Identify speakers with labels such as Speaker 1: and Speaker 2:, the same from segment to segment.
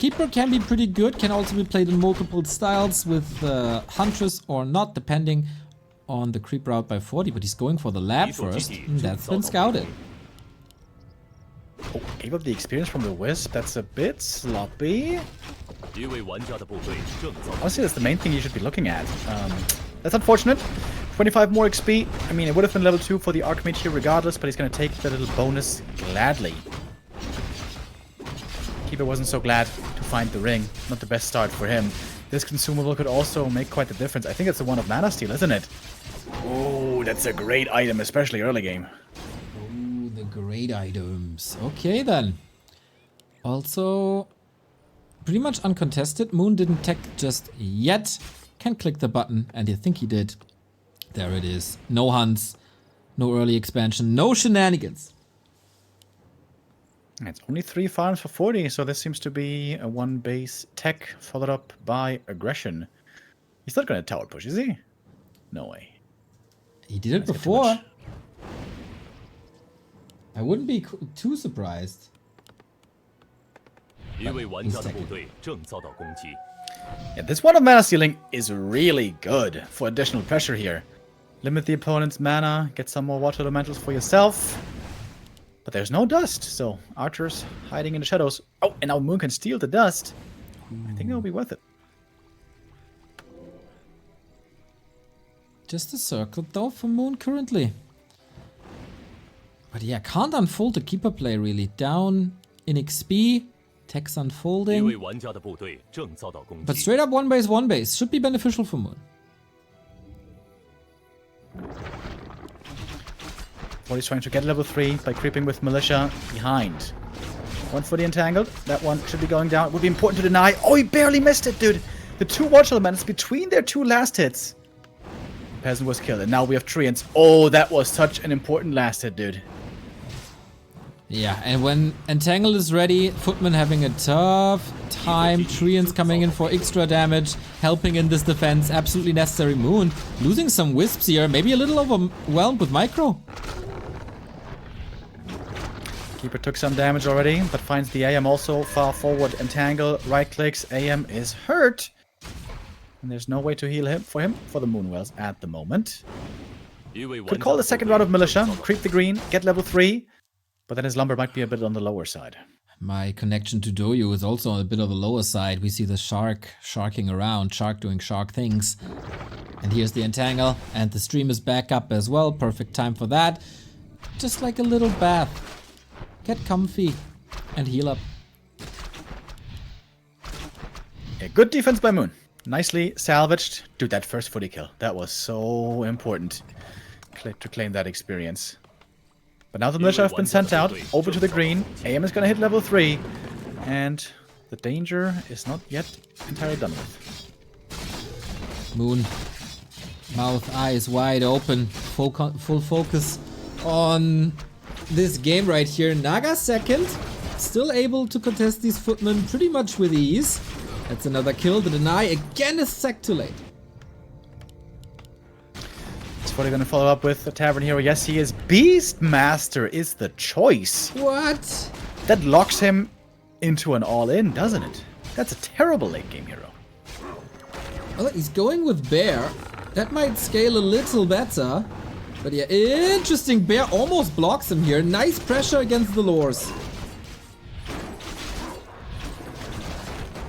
Speaker 1: Keeper can be pretty good, can also be played in multiple styles with Huntress or not, depending on the creep route by 40, but he's going for the lab first, and that's been scouted.
Speaker 2: Oh, gave up the experience from the Wisp, that's a bit sloppy. Honestly, that's the main thing you should be looking at. That's unfortunate. 25 more XP. I mean, it would have been level 2 for the Archmage here regardless, but he's going to take the little bonus gladly. Keeper wasn't so glad to find the ring. Not the best start for him. This consumable could also make quite the difference. I think it's the one of Mana Steal, isn't it? Oh, that's a great item, especially early game.
Speaker 1: Oh, the great items. Okay, then. Also, pretty much uncontested. Moon didn't tech just yet. Can click the button, and I think he did. There it is. No hunts, no early expansion, no shenanigans.
Speaker 2: It's only 3 farms for 40, so this seems to be a 1 base tech followed up by aggression. He's not going to tower push, is he? No way.
Speaker 1: He did it before. I wouldn't be too surprised.
Speaker 2: Yeah, this one of mana stealing is really good for additional pressure here. Limit the opponent's mana, get some more water elementals for yourself. But there's no dust, so Archer's hiding in the shadows. Oh, and now Moon can steal the dust. I think it'll be worth it.
Speaker 1: Just a circle though for Moon currently. But yeah, can't unfold the keeper play really. Down in XP, tech's unfolding. But straight up 1 base should be beneficial for Moon.
Speaker 2: He's trying to get level 3 by creeping with Militia behind. One for the Entangled. That one should be going down. It would be important to deny. Oh, he barely missed it, dude. The 2 Watch Elements between their 2 last hits. Peasant was killed, and now we have Treants. Oh, that was such an important last hit, dude.
Speaker 1: Yeah, and when Entangle is ready, Footman having a tough time. Treants coming in for extra damage, helping in this defense. Absolutely necessary. Moon losing some Wisps here. Maybe a little overwhelmed with Micro.
Speaker 2: Keeper took some damage already, but finds the AM also far forward. Entangle, right clicks, AM is hurt. And there's no way to heal him for the Moonwells at the moment. Could call the second round of Militia, creep the green, get level 3, but then his lumber might be a bit on the lower side.
Speaker 1: My connection to Doyu is also on a bit of the lower side. We see the Shark sharking around, Shark doing Shark things. And here's the Entangle, and the stream is back up as well. Perfect time for that. Just like a little bath. Get comfy and heal up.
Speaker 2: A good defense by Moon. Nicely salvaged. Dude, that first footy kill. That was so important to claim that experience. But now the Militia have been sent out over to the green. AM is going to hit level 3. And the danger is not yet entirely done with.
Speaker 1: Moon. Mouth, eyes wide open. Full focus on this game right here. Naga second, still able to contest these Footmen pretty much with ease. That's another kill. The deny again is sec too late.
Speaker 2: That's what we're gonna follow up with the Tavern Hero. Yes, he is. Beastmaster is the choice.
Speaker 1: What?
Speaker 2: That locks him into an all-in, doesn't it? That's a terrible late game hero.
Speaker 1: Well, he's going with Bear. That might scale a little better. But yeah, interesting. Bear almost blocks him here. Nice pressure against the lures.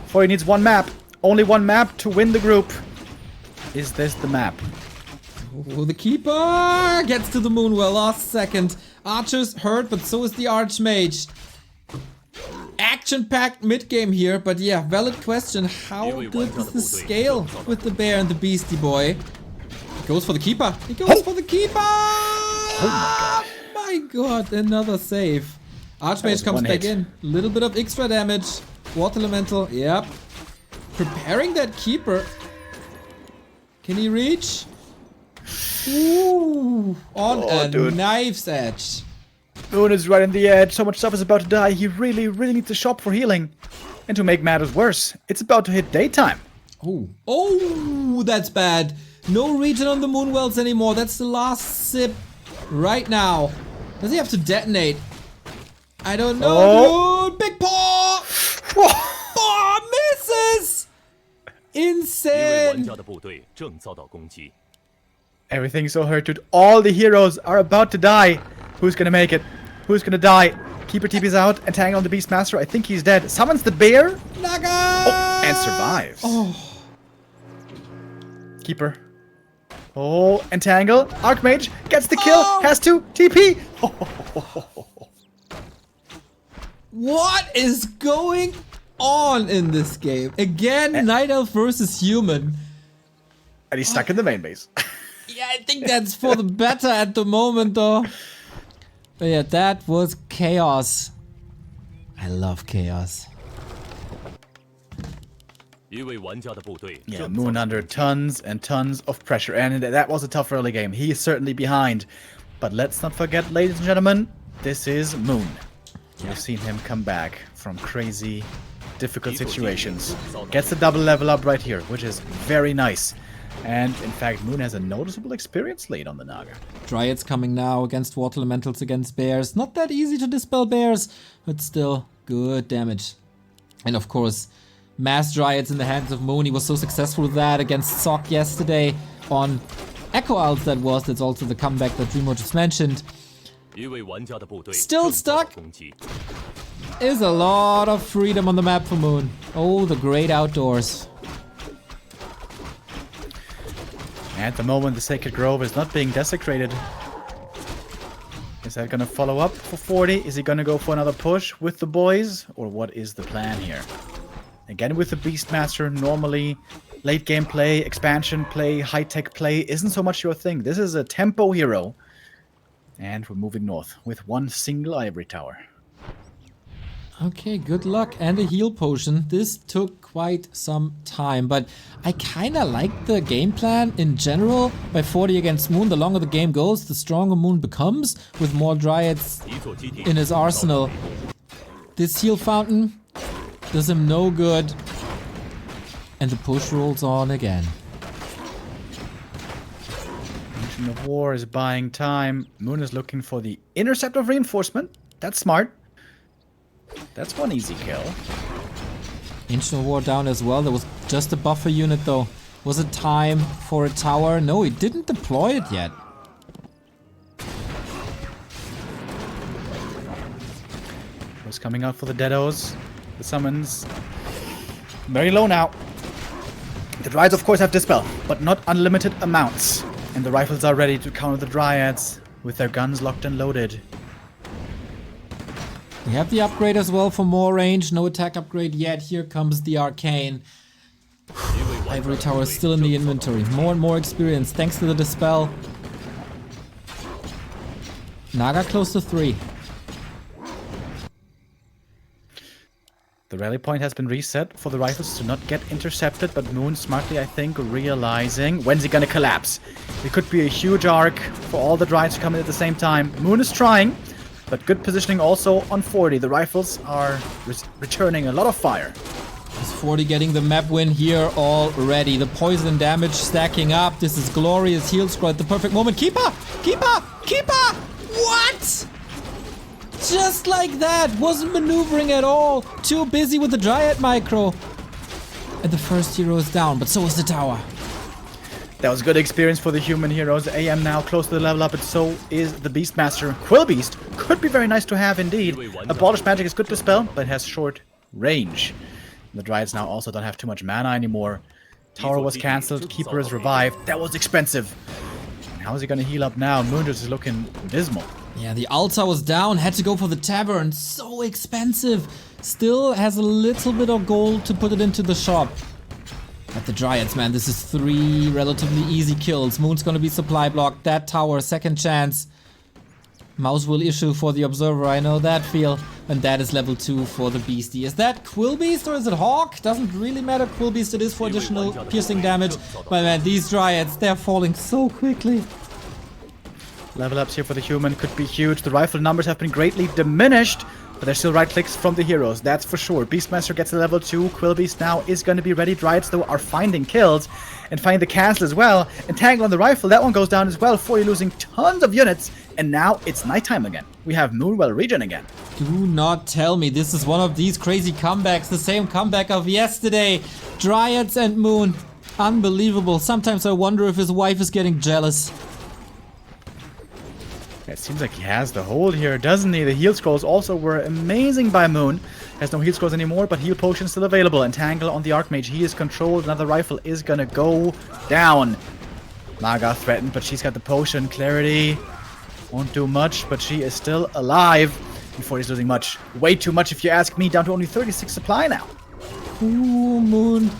Speaker 2: For he needs 1 map. Only 1 map to win the group. Is this the map?
Speaker 1: Oh, the Keeper gets to the Moonwell last second. Archer's hurt, but so is the Archmage. Action-packed mid-game here, but yeah, valid question. How good is the scale with the Bear and the Beastie Boy? He goes for the Keeper. He goes for the Keeper! Oh my god, another save. Archmage comes back in. Little bit of extra damage. Water Elemental, yep. Preparing that Keeper. Can he reach? Ooh, on a knife's edge.
Speaker 2: Moon is right on the edge. So much stuff is about to die. He really needs to shop for healing. And to make matters worse, it's about to hit daytime.
Speaker 1: Oh, that's bad. No regen on the Moonwells anymore. That's the last sip right now. Does he have to detonate? I don't know, dude. Big paw! insane!
Speaker 2: Everything's so hurt, dude. All the heroes are about to die. Who's gonna make it? Who's gonna die? Keeper TP's out. Entangle on the Beastmaster. I think he's dead. Summons the bear.
Speaker 1: Naga!
Speaker 2: Oh, and survives.
Speaker 1: Oh.
Speaker 2: Keeper. Oh, Entangle. Archmage gets the kill. Has to TP.
Speaker 1: What is going on in this game? Again, Night Elf versus Human.
Speaker 2: And he's stuck in the main base.
Speaker 1: Yeah, I think that's for the better at the moment, though. But yeah, that was chaos. I love chaos.
Speaker 2: Yeah, Moon under tons and tons of pressure. And that was a tough early game. He is certainly behind. But let's not forget, ladies and gentlemen, this is Moon. We've seen him come back from crazy, difficult situations. Gets the double level up right here, which is very nice. And in fact, Moon has a noticeable experience lead on the Naga.
Speaker 1: Dryads coming now against water elementals against bears. Not that easy to dispel bears, but still good damage. And of course, mass Dryads in the hands of Moon. He was so successful with that against Sok yesterday on Echo Owls that was. That's also the comeback that Remo just mentioned. Still stuck. Is a lot of freedom on the map for Moon. Oh, the great outdoors.
Speaker 2: At the moment, the Sacred Grove is not being desecrated. Is that gonna follow up for 40? Is he gonna go for another push with the boys? Or what is the plan here? Again with the Beastmaster, normally late game play, expansion play, high-tech play isn't so much your thing. This is a tempo hero. And we're moving north with one single ivory tower.
Speaker 1: Okay, good luck and a heal potion. This took quite some time, but I kinda like the game plan in general. By 40 against Moon, the longer the game goes, the stronger Moon becomes with more Dryads in his arsenal. This heal fountain does him no good. And the push rolls on again.
Speaker 2: Legion of War is buying time. Moon is looking for the intercept of reinforcement. That's smart. That's one easy kill.
Speaker 1: Ancient of War down as well. There was just a buffer unit though. Was it time for a tower? No, he didn't deploy it yet.
Speaker 2: Was coming out for the Deados. The summons. Very low now. The Dryads of course have Dispel, but not unlimited amounts. And the rifles are ready to counter the Dryads with their guns locked and loaded.
Speaker 1: We have the upgrade as well for more range. No attack upgrade yet. Here comes the Arcane. Ivory Tower is still in the inventory. More and more experience thanks to the Dispel. Naga close to 3.
Speaker 2: The rally point has been reset for the rifles to not get intercepted, but Moon smartly, I think, realizing when's he gonna collapse. It could be a huge arc for all the Dryads to come in at the same time. Moon is trying. But good positioning also on 40. The rifles are returning a lot of fire.
Speaker 1: Is 40 getting the map win here already? The poison damage stacking up. This is glorious heal scroll at the perfect moment. Keeper! Keeper! Keeper! What? Just like that. Wasn't maneuvering at all. Too busy with the Dryad micro. And the first hero is down, but so is the tower.
Speaker 2: That was a good experience for the human heroes. AM now close to the level up, and so is the Beastmaster. Quill Beast could be very nice to have indeed. Abolish magic is good to spell, but has short range. The Dryads now also don't have too much mana anymore. Tower was cancelled, Keeper is revived. That was expensive. How is he gonna heal up now? Moonders is looking dismal.
Speaker 1: Yeah, the altar was down, had to go for the tavern. So expensive. Still has a little bit of gold to put it into the shop. But the Dryads, man, this is 3 relatively easy kills. Moon's gonna be supply blocked. That tower, second chance. Mouse will issue for the Observer, I know that feel. And that is level 2 for the Beastie. Is that Quill Beast or is it Hawk? Doesn't really matter. Quill Beast it is for additional piercing damage. But man, these Dryads, they're falling so quickly.
Speaker 2: Level ups here for the human could be huge. The rifle numbers have been greatly diminished. But there's still right clicks from the heroes, that's for sure. Beastmaster gets a level 2. Quill Beast now is going to be ready. Dryads, though, are finding kills and finding the castle as well. Entangle on the rifle, that one goes down as well. 40 losing tons of units. And now it's nighttime again. We have Moonwell region again.
Speaker 1: Do not tell me this is one of these crazy comebacks. The same comeback of yesterday. Dryads and Moon. Unbelievable. Sometimes I wonder if his wife is getting jealous.
Speaker 2: It seems like he has the hold here, doesn't he? The heal scrolls also were amazing by Moon. Has no heal scrolls anymore, but heal potions still available. Entangle on the Archmage. He is controlled. Another rifle is gonna go down. Naga threatened, but she's got the potion. Clarity won't do much, but she is still alive. Before he's losing much. Way too much if you ask me. Down to only 36 supply now.
Speaker 1: Ooh, Moon.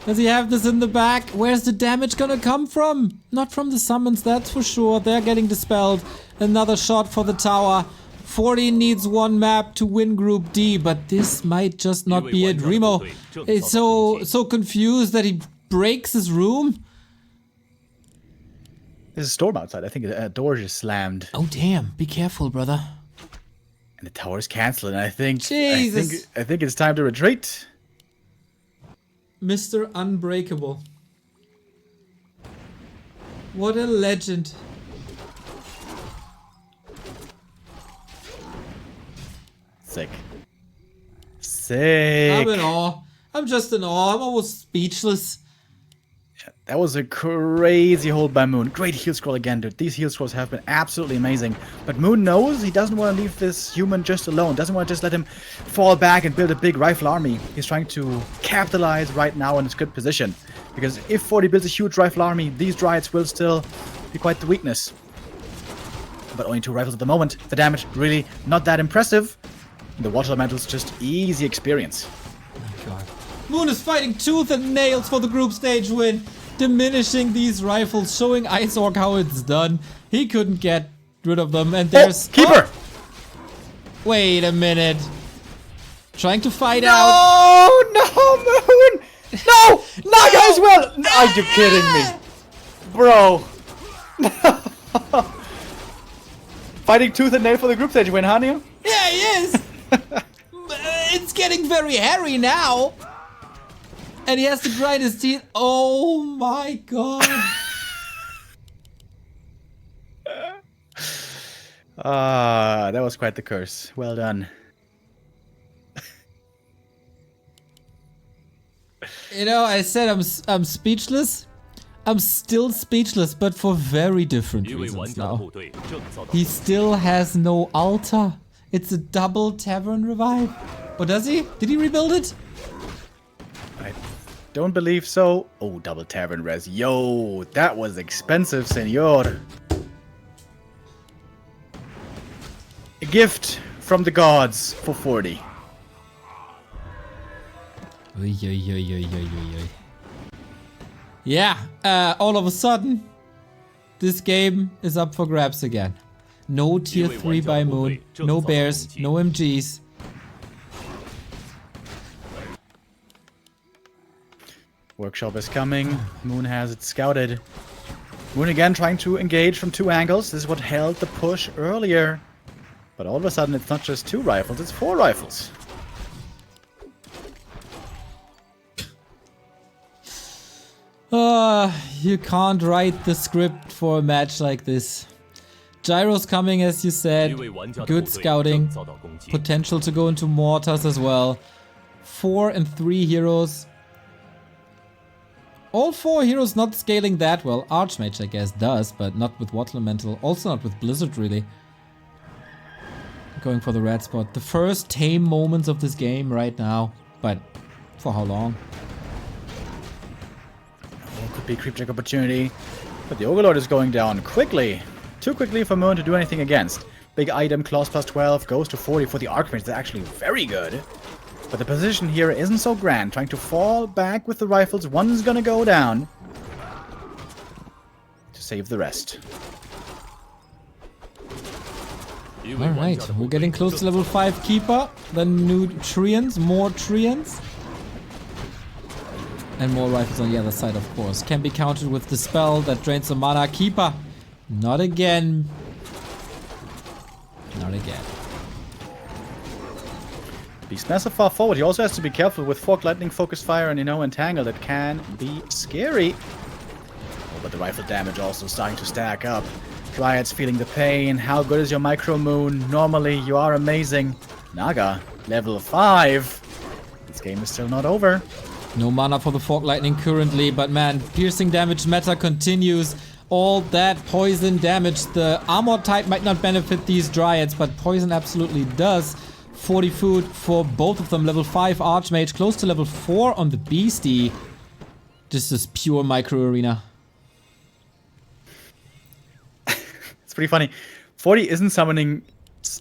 Speaker 1: Does he have this in the back? Where's the damage gonna come from? Not from the summons, that's for sure. They're getting dispelled. Another shot for the tower. 40 needs one map to win Group D, but this might just not be it. Remo is so confused that he breaks his room.
Speaker 2: There's a storm outside. I think a door just slammed.
Speaker 1: Oh damn! Be careful, brother.
Speaker 2: And the tower's canceling. I think
Speaker 1: Jesus.
Speaker 2: I think it's time to retreat.
Speaker 1: Mr. Unbreakable. What a legend.
Speaker 2: Sick. Sick.
Speaker 1: I'm in awe. I'm just in awe. I'm almost speechless.
Speaker 2: Yeah, that was a crazy hold by Moon. Great heal scroll again, dude. These heal scrolls have been absolutely amazing. But Moon knows he doesn't want to leave this human just alone. Doesn't want to just let him fall back and build a big rifle army. He's trying to capitalize right now in his good position. Because if 40 builds a huge rifle army, these Dryads will still be quite the weakness. But only 2 rifles at the moment. The damage really not that impressive. The water elemental's just easy experience.
Speaker 1: Oh God. Moon is fighting tooth and nails for the group stage win. Diminishing these rifles, showing Ice Orc how it's done. He couldn't get rid of them, and there's...
Speaker 2: Keeper!
Speaker 1: Wait a minute. Trying to fight
Speaker 2: No,
Speaker 1: out.
Speaker 2: no, Moon! No! Naga as well! Are you kidding me? Bro. Fighting tooth and nail for the group stage win, huh, Neo?
Speaker 1: Yeah, he is. It's getting very hairy now. And he has to grind his teeth. Oh my God.
Speaker 2: That was quite the curse. Well done.
Speaker 1: You know, I said I'm speechless. I'm still speechless, but for very different reasons now. He still has no altar. It's a double tavern revive. Oh, does he? Did he rebuild it?
Speaker 2: I don't believe so. Oh, double tavern res. Yo, that was expensive, senor. A gift from the gods for 40.
Speaker 1: Oy, oy, oy, oy, oy, oy, oy. Yeah, all of a sudden, this game is up for grabs again. No tier 3 by Moon, no bears, no MGs.
Speaker 2: Workshop is coming. Moon has it scouted. Moon again trying to engage from 2 angles. This is what held the push earlier. But all of a sudden it's not just 2 rifles, it's 4 rifles.
Speaker 1: You can't write the script for a match like this. Gyro's coming, as you said. Good scouting. Potential to go into mortars as well. 4 and 3 heroes. All 4 heroes not scaling that well. Archmage, I guess, does, but not with Water Elemental. Also not with Blizzard, really. Going for the red spot. The first tame moments of this game right now. But for how long?
Speaker 2: Oh, could be a creep check opportunity. But the Overlord is going down quickly. Too quickly for Moon to do anything against. Big item, claws plus 12, goes to 40 for the Archmage. That's actually very good. But the position here isn't so grand. Trying to fall back with the rifles. One's gonna go down. To save the rest.
Speaker 1: Alright, we're getting close to level 5 Keeper. Then new Treants, more Treants. And more rifles on the other side, of course. Can be countered with the spell that drains the mana. Keeper. Not again. Not again.
Speaker 2: Beast massive far forward. He also has to be careful with Fork Lightning, Focus Fire, and, you know, Entangle. That can be scary. Oh, but the rifle damage also starting to stack up. Dryads feeling the pain. How good is your Micro Moon? Normally, you are amazing. Naga, level 5. This game is still not over.
Speaker 1: No mana for the Fog Lightning currently, but man, piercing damage meta continues. All that poison damage. The armor type might not benefit these Dryads, but poison absolutely does. 40 food for both of them. Level 5 Archmage, close to level 4 on the Beastie. This is pure micro arena.
Speaker 2: It's pretty funny. 40 isn't summoning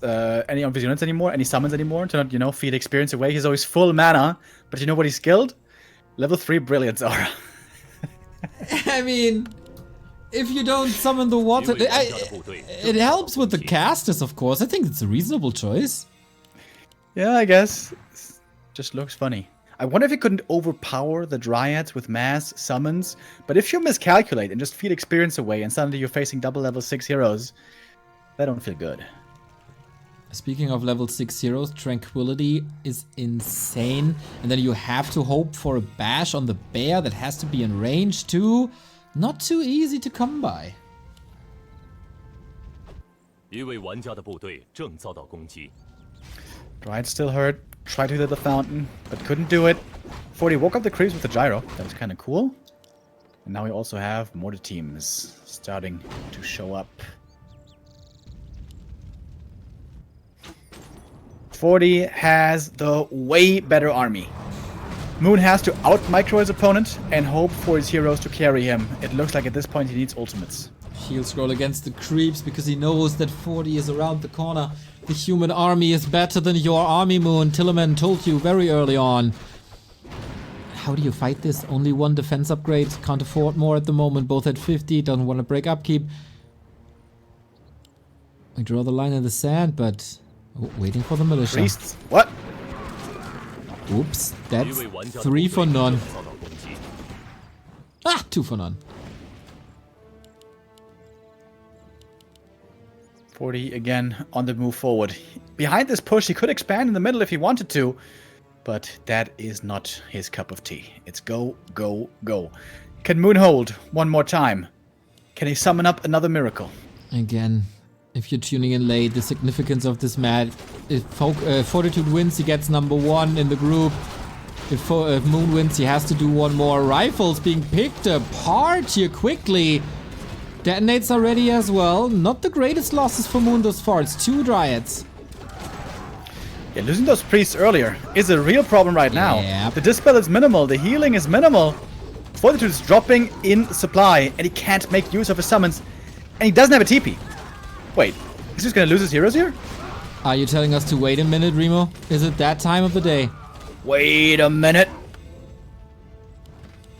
Speaker 2: any of his units anymore, any summons anymore, to not, you know, feed experience away. He's always full mana, but you know what he's skilled? Level 3 Brilliance Aura.
Speaker 1: I mean, if you don't summon the water... it helps with the casters, of course. I think it's a reasonable choice.
Speaker 2: Yeah, I guess. Just looks funny. I wonder if you couldn't overpower the Dryads with mass summons, but if you miscalculate and just feed experience away and suddenly you're facing double level 6 heroes, that don't feel good.
Speaker 1: Speaking of level 6 heroes, Tranquility is insane. And then you have to hope for a bash on the bear that has to be in range too. Not too easy to come by.
Speaker 2: Dryad still hurt. Tried to hit the fountain, but couldn't do it. 40 woke up the creeps with the gyro. That was kind of cool. And now we also have mortar teams starting to show up. 40 has the way better army. Moon has to out-micro his opponent and hope for his heroes to carry him. It looks like at this point he needs ultimates.
Speaker 1: He'll scroll against the creeps because he knows that 40 is around the corner. The human army is better than your army, Moon. Tillerman told you very early on. How do you fight this? Only one defense upgrade. Can't afford more at the moment. Both at 50. Doesn't want to break upkeep. I draw the line in the sand, but... Oh, waiting for the militia.
Speaker 2: Priests. What?
Speaker 1: Oops. That's 3 for none. Ah! 2 for none.
Speaker 2: 40 again on the move forward. Behind this push, he could expand in the middle if he wanted to, but that is not his cup of tea. It's go, go, go. Can Moon hold one more time? Can he summon up another miracle?
Speaker 1: Again, if you're tuning in late, the significance of this match. If Fortitude wins, he gets number 1 in the group. If Moon wins, he has to do one more. Rifles being picked apart here quickly. Detonates are ready as well. Not the greatest losses for Moon thus far. It's 2 Dryads.
Speaker 2: Yeah, losing those priests earlier is a real problem right now.
Speaker 1: Yep.
Speaker 2: The dispel is minimal. The healing is minimal. Fortitude is dropping in supply, and he can't make use of his summons. And he doesn't have a TP. Wait, he's just gonna lose his heroes here?
Speaker 1: Are you telling us to wait a minute, Remo? Is it that time of the day?
Speaker 2: Wait a minute.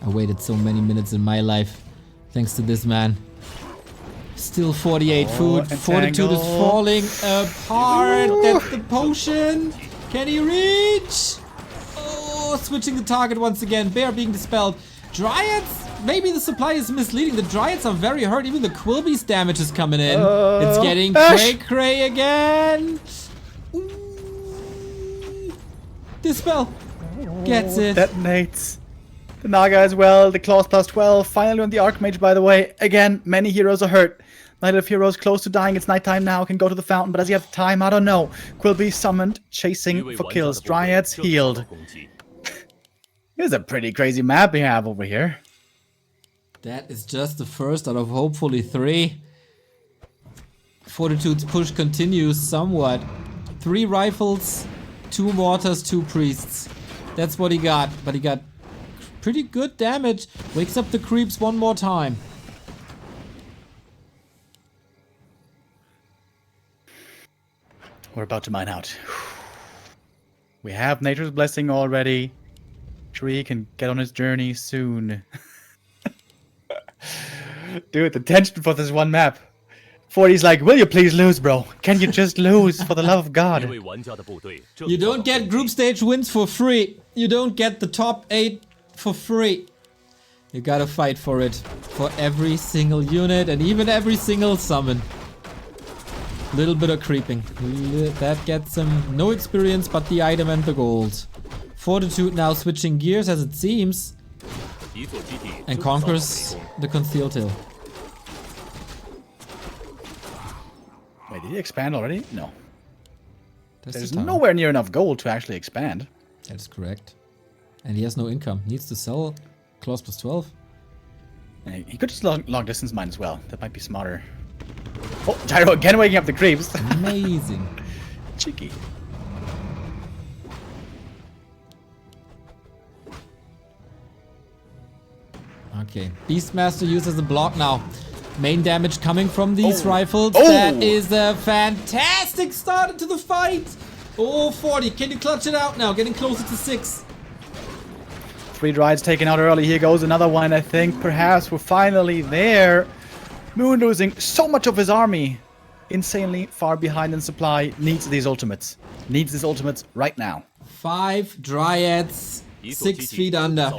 Speaker 1: I waited so many minutes in my life. Thanks to this man. Still 48 food. Fortitude is falling apart. That's the potion. Can he reach? Oh, switching the target once again. Bear being dispelled. Dryads? Maybe the supply is misleading. The Dryads are very hurt. Even the Quilby's damage is coming in. It's getting cray-cray again. Ooh. Dispel. Gets it.
Speaker 2: Detonates. The Naga as well. The Claws plus 12. Finally on the Archmage, by the way. Again, many heroes are hurt. Night of Heroes close to dying. It's nighttime now. Can go to the fountain, but does he have time? I don't know. Quilby summoned, chasing for kills. Dryads healed. Here's a pretty crazy map we have over here.
Speaker 1: That is just the first out of hopefully 3. Fortitude's push continues somewhat. 3 rifles, 2 mortars, 2 priests. That's what he got, but he got pretty good damage. Wakes up the creeps one more time.
Speaker 2: We're about to mine out. We have Nature's Blessing already. Tree can get on his journey soon. Dude, the tension for this one map. 40's like, will you please lose, bro? Can you just lose, for the love of God?
Speaker 1: You don't get group stage wins for free. You don't get the top 8 for free. You gotta fight for it. For every single unit and even every single summon. Little bit of creeping. That gets him no experience but the item and the gold. Fortitude now switching gears as it seems. And conquers the concealed hill.
Speaker 2: Wait, did he expand already? No.
Speaker 1: That's
Speaker 2: There's nowhere near enough gold to actually expand.
Speaker 1: That's correct. And he has no income. Needs to sell claws plus 12.
Speaker 2: He could just long distance mine as well. That might be smarter. Oh, Gyro again waking up the creeps.
Speaker 1: Amazing.
Speaker 2: Cheeky.
Speaker 1: Okay, Beastmaster used as a block now. Main damage coming from these rifles. That is a fantastic start into the fight. Oh, 40. Can you clutch it out now? Getting closer to 6.
Speaker 2: 3 Dryads taken out early. Here goes another one. I think perhaps we're finally there. Moon losing so much of his army. Insanely far behind in supply. Needs these ultimates. Needs these ultimates right now.
Speaker 1: 5 Dryads. 6 feet under.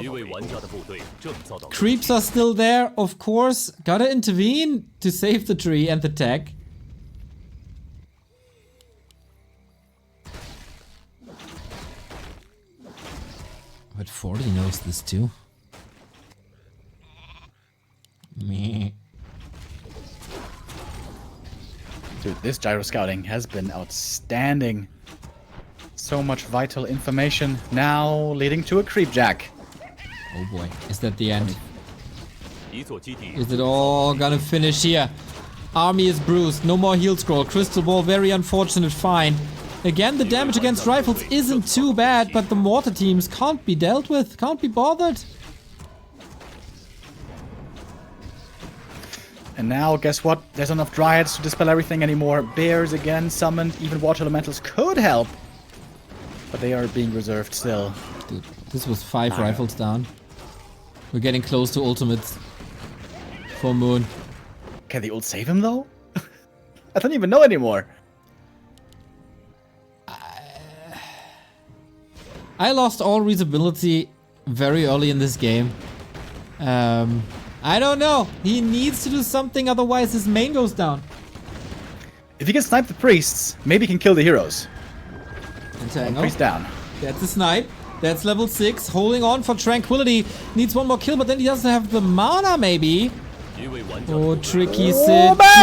Speaker 1: Creeps are still there, of course. Gotta intervene to save the tree and the tech. But 40 knows this too. Meh.
Speaker 2: Dude, this gyro scouting has been outstanding. So much vital information now leading to a creep jack.
Speaker 1: Oh boy, is that the end? Is it all gonna finish here? Army is bruised, no more heal scroll. Crystal ball, very unfortunate find. Again, the damage against rifles isn't too bad, but the mortar teams can't be dealt with, can't be bothered.
Speaker 2: And now, guess what? There's enough Dryads to dispel everything anymore. Bears again summoned, even water elementals could help. But they are being reserved still.
Speaker 1: Dude, this was 5 rifles down. We're getting close to ultimates for Moon.
Speaker 2: Can the ult save him though? I don't even know anymore.
Speaker 1: I lost all reasonability very early in this game. I don't know. He needs to do something, otherwise his main goes down.
Speaker 2: If he can snipe the priests, maybe he can kill the heroes.
Speaker 1: Entangle.
Speaker 2: Priest down.
Speaker 1: That's a snipe. That's level 6. Holding on for tranquility. Needs one more kill, but then he doesn't have the mana, maybe. Oh, tricky situation.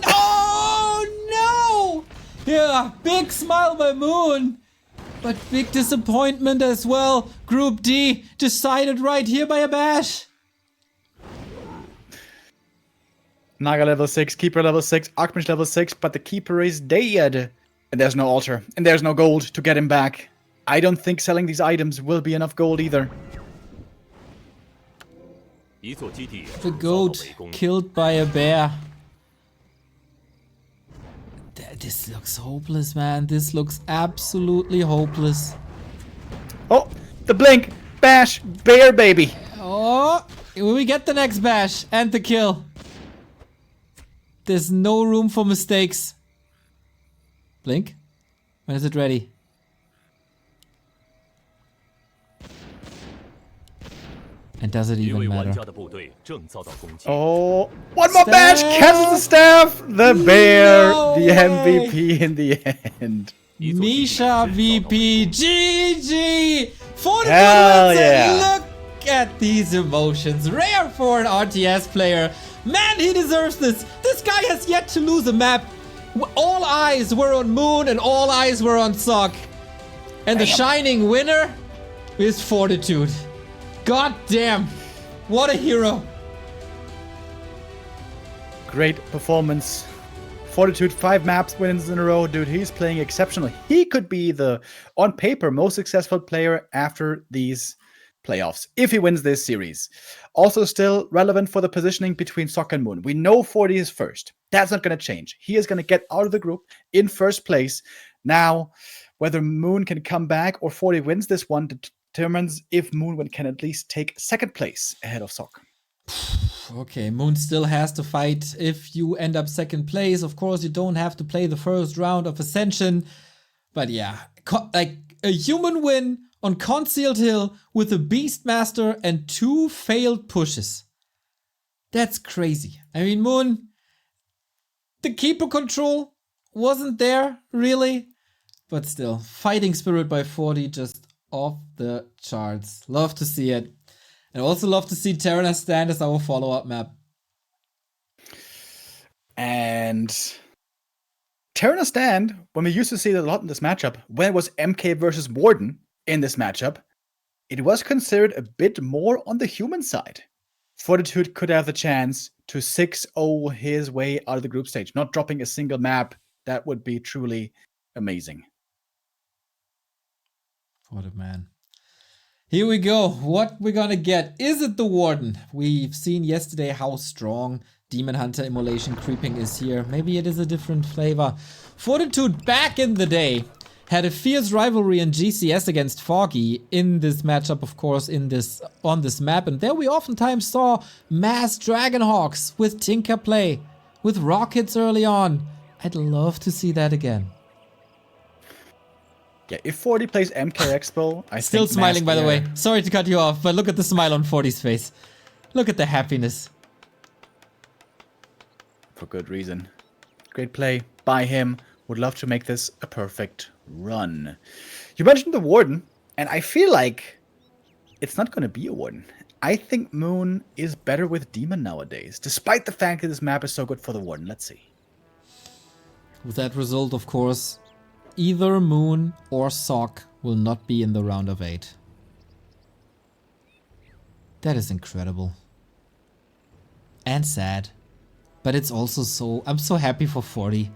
Speaker 1: Oh, no. Yeah, big smile by Moon. But big disappointment as well. Group D decided right here by a bash.
Speaker 2: Naga level 6, Keeper level 6, Archmage level 6, but the Keeper is dead. And there's no altar, and there's no gold to get him back. I don't think selling these items will be enough gold either.
Speaker 1: The goat killed by a bear. This looks hopeless, man. This looks absolutely hopeless.
Speaker 2: Oh, the blink, bash, bear baby.
Speaker 1: Oh, will we get the next bash and the kill? There's no room for mistakes. Blink? When is it ready? And does it even matter?
Speaker 2: Oh, one more bash! Cancels the staff! The bear!
Speaker 1: No
Speaker 2: the
Speaker 1: way.
Speaker 2: MVP in the end.
Speaker 1: Misha VP GG! Fortitude
Speaker 2: Hell
Speaker 1: wins
Speaker 2: yeah.
Speaker 1: and look at these emotions. Rare for an RTS player. Man, he deserves this. This guy has yet to lose a map. All eyes were on Moon and all eyes were on Sock. And the shining winner is Fortitude. God damn. What a hero.
Speaker 2: Great performance. Fortitude, 5 maps wins in a row. Dude, he's playing exceptionally. He could be the, on paper, most successful player after these playoffs, if he wins this series. Also still relevant for the positioning between Sock and Moon. We know 40 is first. That's not going to change. He is going to get out of the group in first place. Now, whether Moon can come back or 40 wins this one determines if Moon can at least take second place ahead of Sock.
Speaker 1: Okay, Moon still has to fight. If you end up second place, of course, you don't have to play the first round of Ascension. But yeah, like a human win on Concealed Hill with a Beastmaster and 2 failed pushes. That's crazy. I mean, Moon, the keeper control wasn't there, really. But still, fighting spirit by 40 just off the charts. Love to see it. And also love to see Terenas Stand as our follow-up map.
Speaker 2: And Terenas Stand, when we used to see it a lot in this matchup, when it was MK versus Warden, in this matchup, it was considered a bit more on the human side. Fortitude could have the chance to 6-0 his way out of the group stage, not dropping a single map. That would be truly amazing.
Speaker 1: What a man. Here we go. What we're gonna get. Is it the Warden? We've seen yesterday how strong Demon Hunter Immolation creeping is here. Maybe it is a different flavor. Fortitude back in the day had a fierce rivalry in GCS against Foggy in this matchup, of course, on this map. And there we oftentimes saw mass Dragonhawks with Tinker play, with rockets early on. I'd love to see that again.
Speaker 2: Yeah, if 40 plays MK Expo, I
Speaker 1: Still
Speaker 2: think
Speaker 1: smiling, by the way.
Speaker 2: Master-
Speaker 1: Sorry to cut you off, but look at the smile on 40's face. Look at the happiness.
Speaker 2: For good reason. Great play by him. Would love to make this a perfect run. You mentioned the Warden, and I feel like it's not going to be a Warden. I think Moon is better with Demon nowadays, despite the fact that this map is so good for the Warden. Let's see.
Speaker 1: With that result, of course, either Moon or Sock will not be in the round of 8. That is incredible. And sad. But it's also so... I'm so happy for 40.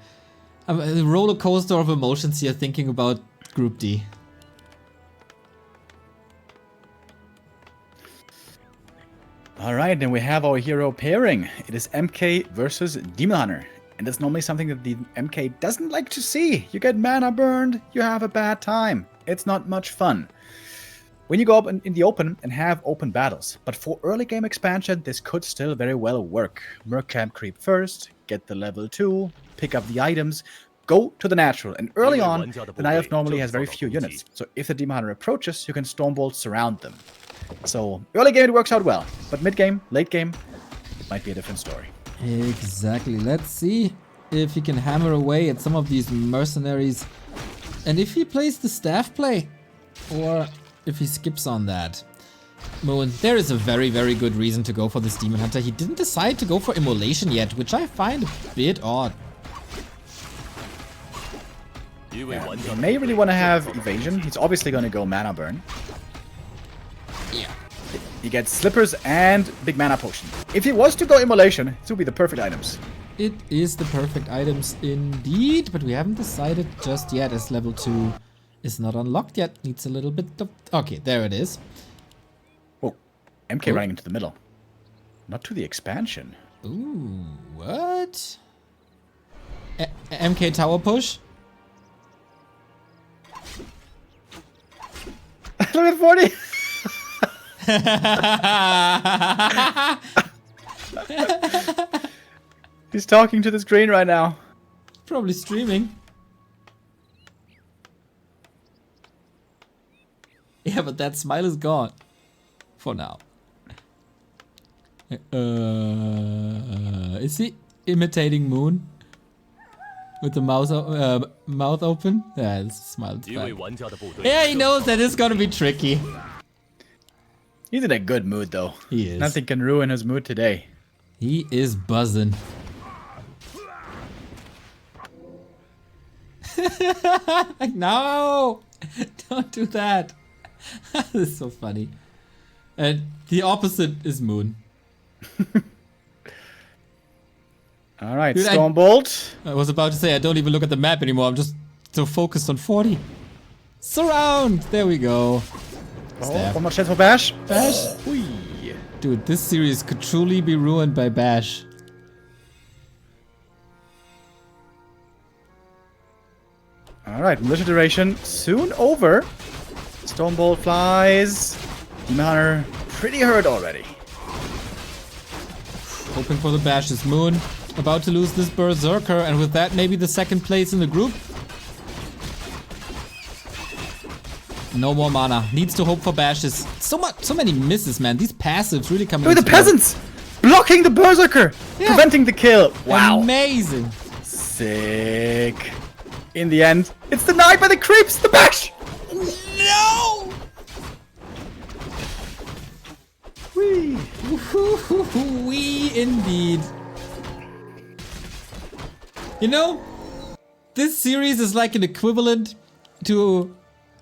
Speaker 1: I'm a roller coaster of emotions here thinking about Group D.
Speaker 2: Alright, then we have our hero pairing. It is MK versus Demon Hunter. And that's normally something that the MK doesn't like to see. You get mana burned, you have a bad time. It's not much fun. When you go up in the open and have open battles. But for early game expansion, this could still very well work. Merc Camp creep first, get the level 2, pick up the items, go to the natural. And early on, the Knife normally has very few units. So if the Demon Hunter approaches, you can Stormbolt surround them. So early game it works out well. But mid game, late game, it might be a different story.
Speaker 1: Exactly. Let's see if he can hammer away at some of these mercenaries. And if he plays the staff play. Or if he skips on that. Moon, there is a very, very good reason to go for this Demon Hunter. He didn't decide to go for Immolation yet, which I find a bit odd.
Speaker 2: Yeah, he may really want to have evasion. He's obviously going to go mana burn.
Speaker 1: Yeah.
Speaker 2: He gets slippers and big mana potion. If he was to go immolation, it would be the perfect items.
Speaker 1: It is the perfect items indeed, but we haven't decided just yet as level 2 is not unlocked yet. Needs a little bit of... Okay, there it is.
Speaker 2: Oh, MK running into the middle. Not to the expansion.
Speaker 1: Ooh, what? MK tower push?
Speaker 2: Look at 40! He's talking to the screen right now.
Speaker 1: Probably streaming. Yeah, but that smile is gone. For now. Is he imitating Moon? With the mouth open? Yeah, his smile is fine. Yeah, he knows that it's gonna be tricky.
Speaker 2: He's in a good mood, though.
Speaker 1: He is.
Speaker 2: Nothing can ruin his mood today.
Speaker 1: He is buzzing. Like, no! Don't do that. This is so funny. And the opposite is Moon.
Speaker 2: Alright,
Speaker 1: Dude,
Speaker 2: Stormbolt.
Speaker 1: I was about to say, I don't even look at the map anymore. I'm just so focused on 40. Surround! There we go.
Speaker 2: Oh, one more chance for Bash.
Speaker 1: Bash?
Speaker 2: Whee.
Speaker 1: Dude, this series could truly be ruined by Bash.
Speaker 2: Alright, militia duration soon over. Stormbolt flies. Demon Hunter pretty hurt already.
Speaker 1: Hoping for the Bash is Moon. About to lose this Berserker, and with that, maybe the second place in the group. No more mana. Needs to hope for bashes. So many misses, man. These passives really come.
Speaker 2: Look at the peasants! Blocking the Berserker!
Speaker 1: Yeah.
Speaker 2: Preventing the kill! Wow.
Speaker 1: Amazing.
Speaker 2: Sick. In the end, it's denied by the creeps! The bash!
Speaker 1: No!
Speaker 2: Whee!
Speaker 1: Wee indeed. You know, this series is like an equivalent to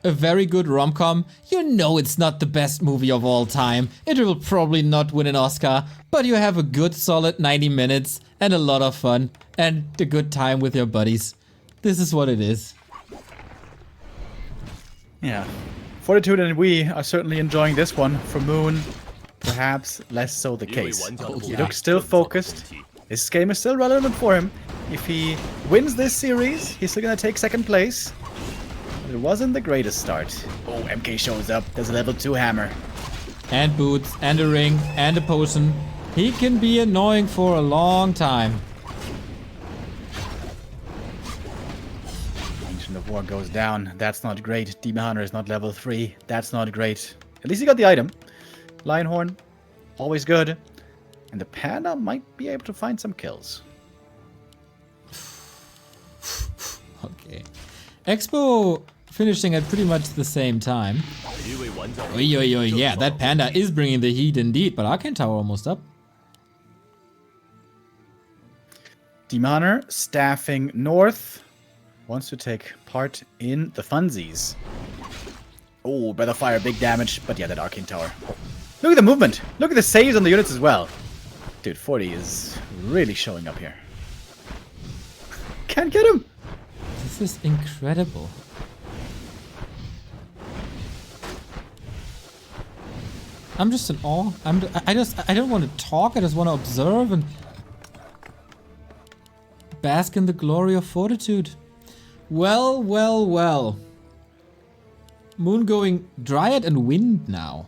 Speaker 1: a very good rom-com. You know it's not the best movie of all time. It will probably not win an Oscar, but you have a good solid 90 minutes and a lot of fun and a good time with your buddies. This is what it is.
Speaker 2: Yeah. Fortitude and we are certainly enjoying this one. For Moon, perhaps less so the case. He looks still focused. This game is still relevant for him. If he wins this series, he's still gonna take second place. But it wasn't the greatest start. Oh, MK shows up. There's a level 2 hammer.
Speaker 1: And boots, and a ring, and a potion. He can be annoying for a long time.
Speaker 2: Ancient of War goes down. That's not great. Demon Hunter is not level 3. That's not great. At least he got the item. Lionhorn, always good. And the Panda might be able to find some kills.
Speaker 1: Okay. Expo finishing at pretty much the same time. Yeah, that Panda is bringing the heat indeed, but Arcane Tower almost up.
Speaker 2: Demon Hunter, staffing north, wants to take part in the funsies. Oh, Breath of Fire, big damage, but yeah, that Arcane Tower. Look at the movement! Look at the saves on the units as well. Dude, 40 is really showing up here. Can't get him!
Speaker 1: This is incredible. I'm just in awe. I don't want to talk, I just want to observe and bask in the glory of Fortitude. Well, well, well. Moon going Dryad and Wind now.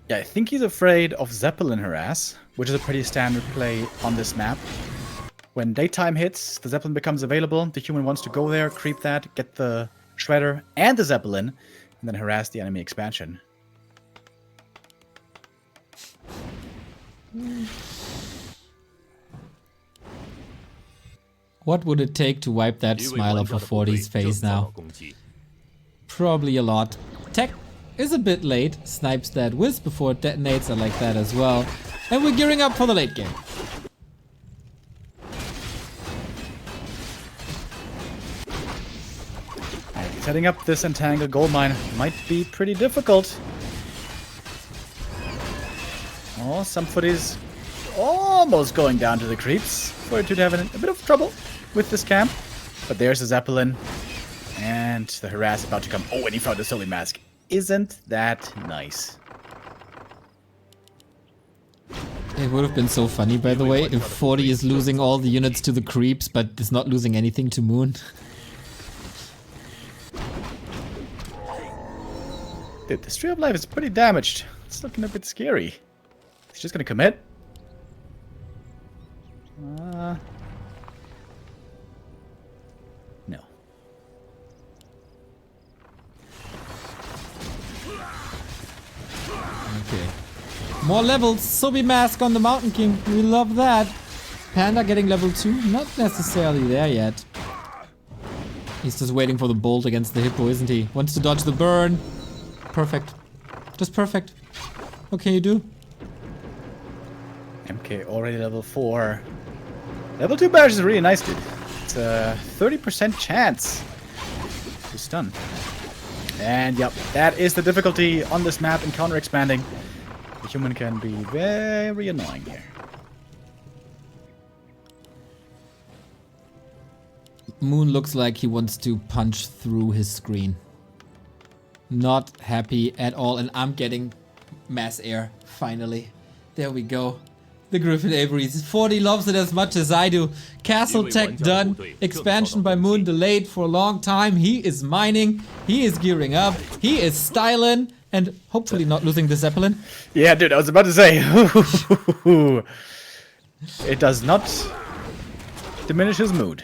Speaker 2: Yeah, I think he's afraid of Zeppelin Harass, which is a pretty standard play on this map. When daytime hits, the Zeppelin becomes available, the human wants to go there, creep that, get the Shredder and the Zeppelin, and then harass the enemy expansion.
Speaker 1: What would it take to wipe that smile off of 40's face now? Probably a lot. Tech is a bit late, snipes that whiz before it detonates, I like that as well. And we're gearing up for the late game.
Speaker 2: Setting up this entangled gold mine might be pretty difficult. Oh, some footies almost going down to the creeps. Fortitude having a bit of trouble with this camp. But there's the Zeppelin. And the harass about to come. Oh, and he found the Sully mask. Isn't that nice?
Speaker 1: It would have been so funny, by the way, if 40 is losing all the units to the creeps, but is not losing anything to Moon.
Speaker 2: Dude, the Tree of Life is pretty damaged. It's looking a bit scary. He's just gonna commit. No.
Speaker 1: Okay. More levels. Sobi Mask on the Mountain King. We love that. Panda getting level 2. Not necessarily there yet. He's just waiting for the bolt against the Hippo, isn't he? Wants to dodge the burn. Perfect. Just perfect. What can you do?
Speaker 2: MK already level 4. Level 2 barrage is really nice, dude. It's a 30% chance to stun. And yep, that is the difficulty on this map in counter expanding. The human can be very annoying here.
Speaker 1: Moon looks like he wants to punch through his screen. Not happy at all, and I'm getting mass air, finally. There we go. The Griffin Aviaries. 40 loves it as much as I do. Castle tech done. Expansion by Moon delayed for a long time. He is mining. He is gearing up. He is styling. And hopefully not losing the Zeppelin.
Speaker 2: Yeah, dude, I was about to say. It does not diminish his mood.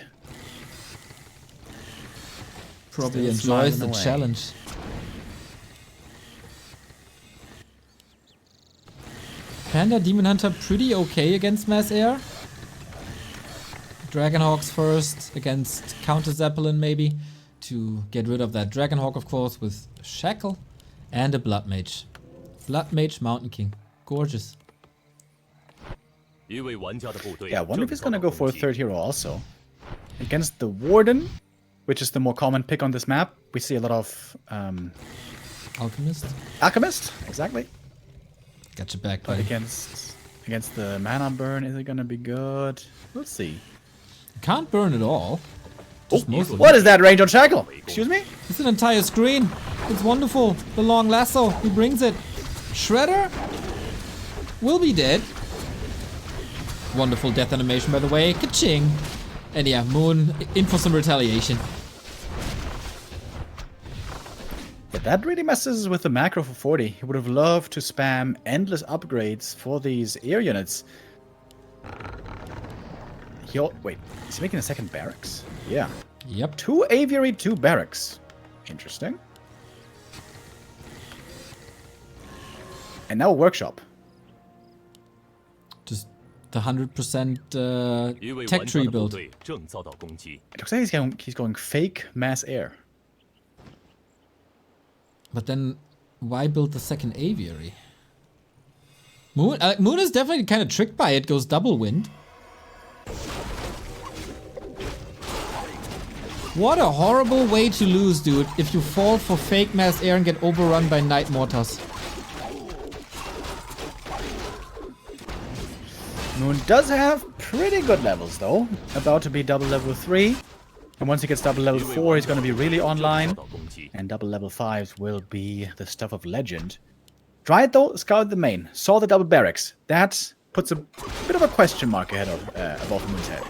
Speaker 1: Probably enjoys the challenge. Panda Demon Hunter pretty okay against mass air. Dragonhawks first against Counter Zeppelin maybe. To get rid of that Dragonhawk, of course, with Shackle and a Blood Mage. Blood Mage Mountain King. Gorgeous.
Speaker 2: Yeah, I wonder if he's gonna go for a third hero also. Against the Warden, which is the more common pick on this map, we see a lot of
Speaker 1: Alchemist.
Speaker 2: Alchemist, exactly.
Speaker 1: Got your back,
Speaker 2: But
Speaker 1: buddy.
Speaker 2: against the mana burn, is it gonna be good? We'll see.
Speaker 1: Can't burn it all. Just most of it.
Speaker 2: What is that range on Shackle? Excuse me?
Speaker 1: It's an entire screen. It's wonderful. The long lasso. He brings it. Shredder will be dead. Wonderful death animation, by the way. Ka-ching. And yeah, Moon in for some retaliation.
Speaker 2: Yeah, that really messes with the macro for 40. He would have loved to spam endless upgrades for these air units. Wait, is he making a second barracks? Yeah.
Speaker 1: Yep.
Speaker 2: 2 aviary, 2 barracks. Interesting. And now a workshop.
Speaker 1: Just the 100% tech tree build.
Speaker 2: It looks like he's going fake mass air.
Speaker 1: But then, why build the second aviary? Moon is definitely kind of tricked by it. Goes double wind. What a horrible way to lose, dude, if you fall for fake mass air and get overrun by Night Mortars.
Speaker 2: Moon does have pretty good levels, though. About to be double level 3. And once he gets double level 4, he's going to be really online. And double level 5s will be the stuff of legend. Tried, though, scouted the main. Saw the double barracks. That puts a bit of a question mark ahead of above Moon's head.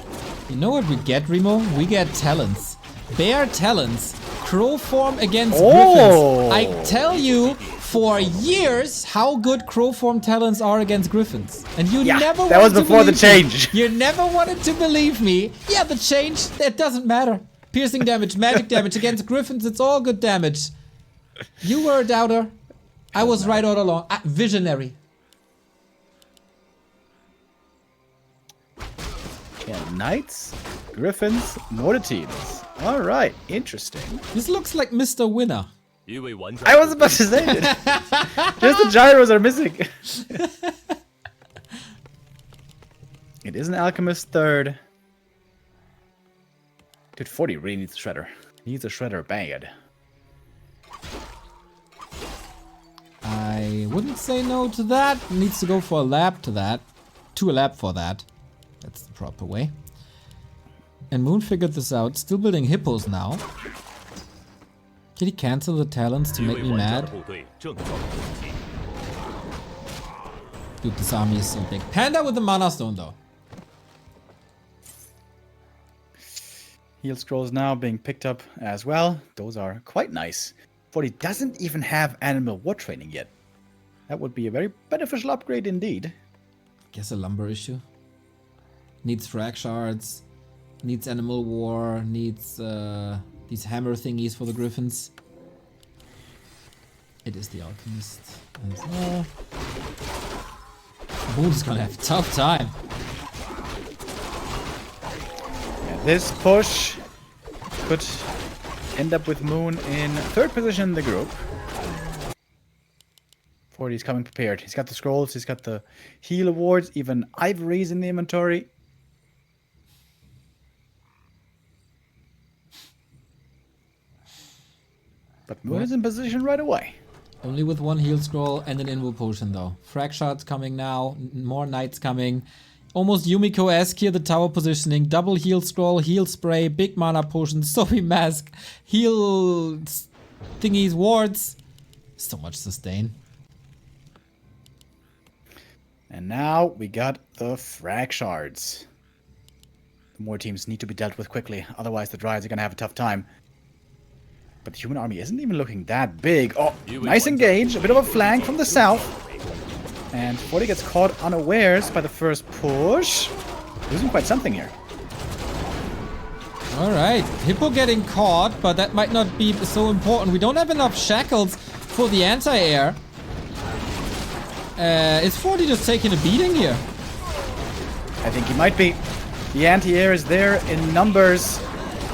Speaker 1: You know what we get, Remo? We get talents. Bear talents. Crow form against griffins. I tell you for years how good crow form talents are against griffins. And you never wanted
Speaker 2: that was before the change.
Speaker 1: You never wanted to believe me. Yeah, the change, that doesn't matter. Piercing damage, magic damage against griffins, it's all good damage. You were a doubter. I was right all along. Visionary.
Speaker 2: Yeah, knights, griffins, mortar teams. All right, interesting.
Speaker 1: This looks like Mr. Winner.
Speaker 2: I was about to say it. Just the gyros are missing. It is an alchemist third. Dude, 40 really needs a shredder. Needs a shredder bad.
Speaker 1: I wouldn't say no to that. Needs to go for a lab to that. To a lab for that. That's the proper way. And Moon figured this out. Still building hippos now. Did he cancel the talents to make me mad? Dude, this army is so big. Panda with the mana stone though.
Speaker 2: Heal scrolls now being picked up as well. Those are quite nice. 40 doesn't even have animal war training yet. That would be a very beneficial upgrade indeed.
Speaker 1: Guess a lumber issue. Needs frag shards. Needs animal war. Needs these hammer thingies for the griffins. It is the alchemist as well. Moon's gonna have a tough time.
Speaker 2: Yeah, this push could end up with Moon in third position in the group. 40's coming prepared. He's got the scrolls, he's got the heal awards, even ivories in the inventory. But Moon is in position right away.
Speaker 1: Only with one heal scroll and an invo potion though. Frag shards coming now, more knights coming. Almost Yumiko-esque here, the tower positioning. Double heal scroll, heal spray, big mana potion, Sophie mask, heal thingies, wards. So much sustain.
Speaker 2: And now we got the frag shards. The more teams need to be dealt with quickly, otherwise the Dryads are going to have a tough time. But the human army isn't even looking that big. Oh, nice engage. A bit of a flank from the south. And 40 gets caught unawares by the first push. Losing quite something here.
Speaker 1: Alright, Hippo getting caught, but that might not be so important. We don't have enough shackles for the anti-air. Is 40 just taking a beating here?
Speaker 2: I think he might be. The anti-air is there in numbers.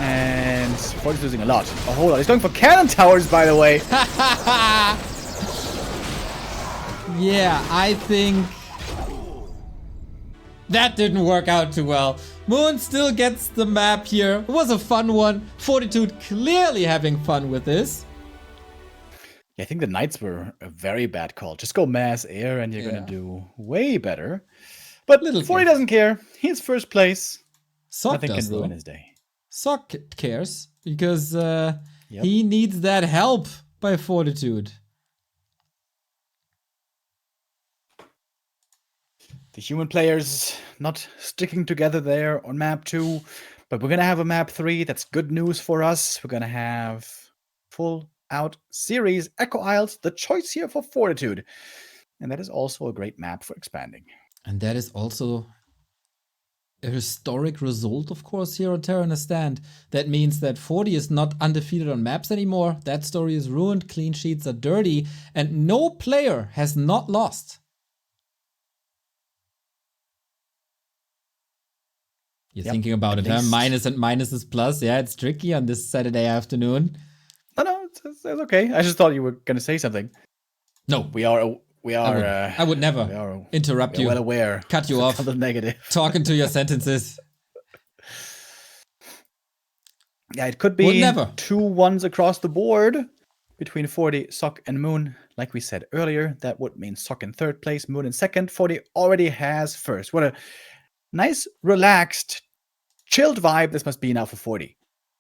Speaker 2: And 40's losing a lot. A whole lot. He's going for cannon towers, by the way.
Speaker 1: Yeah, I think... That didn't work out too well. Moon still gets the map here. It was a fun one. Fortitude clearly having fun with this.
Speaker 2: I think the Knights were a very bad call. Just go mass air and you're going to do way better. But
Speaker 1: Little
Speaker 2: 40 doesn't care. He's first place.
Speaker 1: Sock
Speaker 2: Nothing
Speaker 1: does,
Speaker 2: can ruin
Speaker 1: though.
Speaker 2: his day.
Speaker 1: Sock cares because he needs that help by Fortitude.
Speaker 2: The human players not sticking together there on map 2. But we're going to have a map 3. That's good news for us. We're going to have full out series Echo Isles, the choice here for Fortitude. And that is also a great map for expanding.
Speaker 1: And that is also a historic result, of course, here on Terenas Stand. That means that 40 is not undefeated on maps anymore. That story is ruined, clean sheets are dirty, and no player has not lost. You're thinking about it, huh? Minus and minuses plus. Yeah, it's tricky on this Saturday afternoon.
Speaker 2: No, it's okay. I just thought you were going to say something.
Speaker 1: No.
Speaker 2: I
Speaker 1: would never interrupt you.
Speaker 2: Well aware.
Speaker 1: Cut you off.
Speaker 2: The negative.
Speaker 1: Talking to your sentences.
Speaker 2: Yeah, it could be 2 1s across the board between 40, Sock, and Moon. Like we said earlier, that would mean Sock in third place, Moon in second. 40 already has first. What a nice, relaxed, chilled vibe this must be now for 40.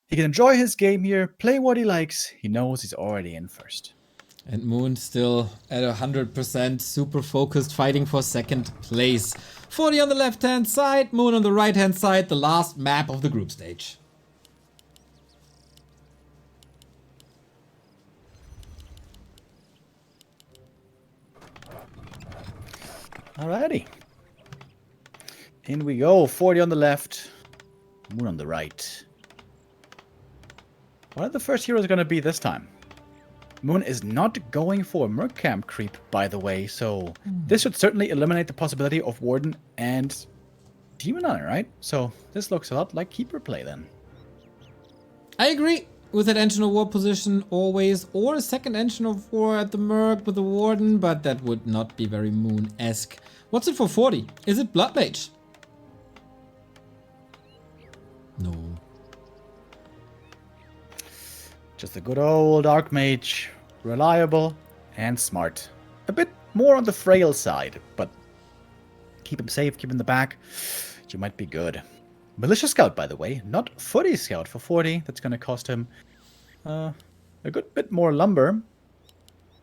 Speaker 2: He can enjoy his game here, play what he likes. He knows he's already in first.
Speaker 1: And Moon still at 100%, super focused, fighting for second place. 40 on the left-hand side, Moon on the right-hand side, the last map of the group stage.
Speaker 2: Alrighty. In we go. 40 on the left, Moon on the right. What are the first heroes going to be this time? Moon is not going for Merc Camp creep, by the way, so this should certainly eliminate the possibility of Warden and Demon Hunter, right? So this looks a lot like Keeper play then.
Speaker 1: I agree with that Engine of War position always, or a second Engine of War at the Merc with the Warden, but that would not be very Moon-esque. What's it for 40? Is it Blood Mage? No.
Speaker 2: Just a good old Archmage, reliable and smart. A bit more on the frail side, but keep him safe, keep him in the back. You might be good. Militia Scout, by the way, not Footy Scout for 40. That's going to cost him a good bit more lumber.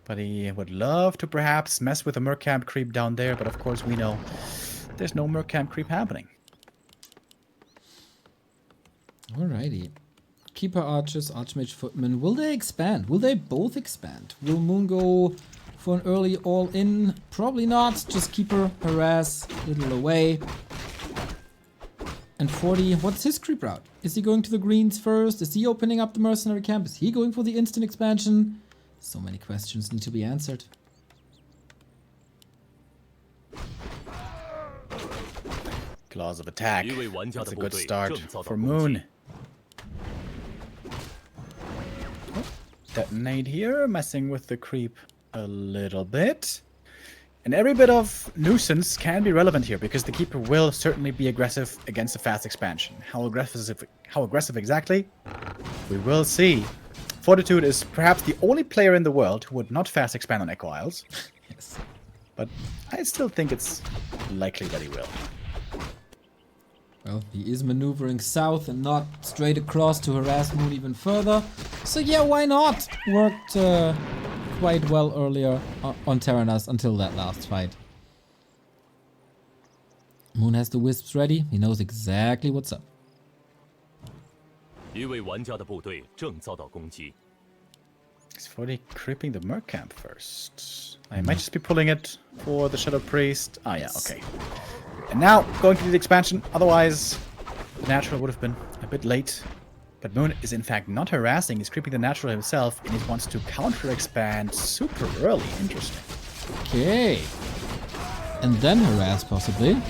Speaker 2: But he would love to perhaps mess with a Mercamp creep down there, but of course we know there's no Mercamp creep happening.
Speaker 1: Alrighty. Keeper Archers, Archmage Footman, will they expand? Will they both expand? Will Moon go for an early all-in? Probably not. Just Keeper, harass, little away. And 40, what's his creep route? Is he going to the greens first? Is he opening up the mercenary camp? Is he going for the instant expansion? So many questions need to be answered.
Speaker 2: Claws of attack. That's a good start for Moon. Detonate here, messing with the creep a little bit. And every bit of nuisance can be relevant here, because the Keeper will certainly be aggressive against a fast expansion. How aggressive exactly? We will see. Fortitude is perhaps the only player in the world who would not fast expand on Echo Isles.
Speaker 1: Yes.
Speaker 2: But I still think it's likely that he will.
Speaker 1: Well, he is maneuvering south and not straight across to harass Moon even further. So yeah, why not? Worked quite well earlier on Terenas until that last fight. Moon has the wisps ready. He knows exactly what's up.
Speaker 2: Is 40 creeping the Merc Camp first? I might just be pulling it for the Shadow Priest. Ah, yeah, okay. And now, going to do the expansion. Otherwise, the Natural would have been a bit late. But Moon is in fact not harassing. He's creeping the Natural himself, and he wants to counter-expand super early. Interesting.
Speaker 1: Okay. And then harass, possibly.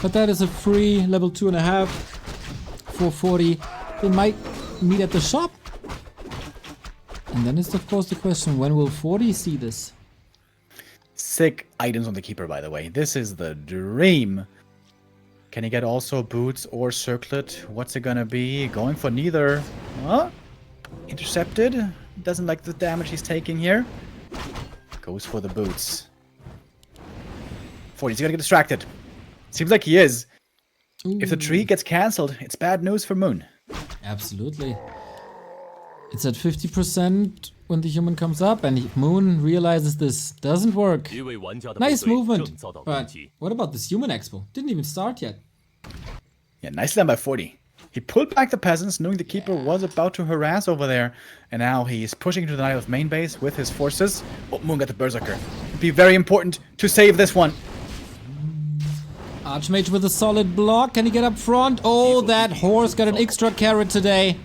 Speaker 1: But that is a free level 2.5 for 40. They might meet at the shop. And then is, of course, the question, when will 40 see this?
Speaker 2: Sick items on the Keeper, by the way. This is the dream Can he get also boots or circlet? What's it gonna be? Going for neither. Huh? Intercepted. Doesn't like the damage he's taking here. Goes for the boots. 40's gonna get distracted. Seems like he is.
Speaker 1: Ooh.
Speaker 2: If the tree gets cancelled, it's bad news for Moon.
Speaker 1: Absolutely. It's at 50% when the human comes up, and Moon realizes this doesn't work. Nice movement. But what about this human expo? Didn't even start yet.
Speaker 2: Yeah, nicely done by 40. He pulled back the peasants, knowing the keeper was about to harass over there. And now he's pushing to the Knight of main base with his forces. Oh, Moon got the Berserker. It'd be very important to save this one.
Speaker 1: Archmage with a solid block. Can he get up front? Oh, that horse got an extra carrot today.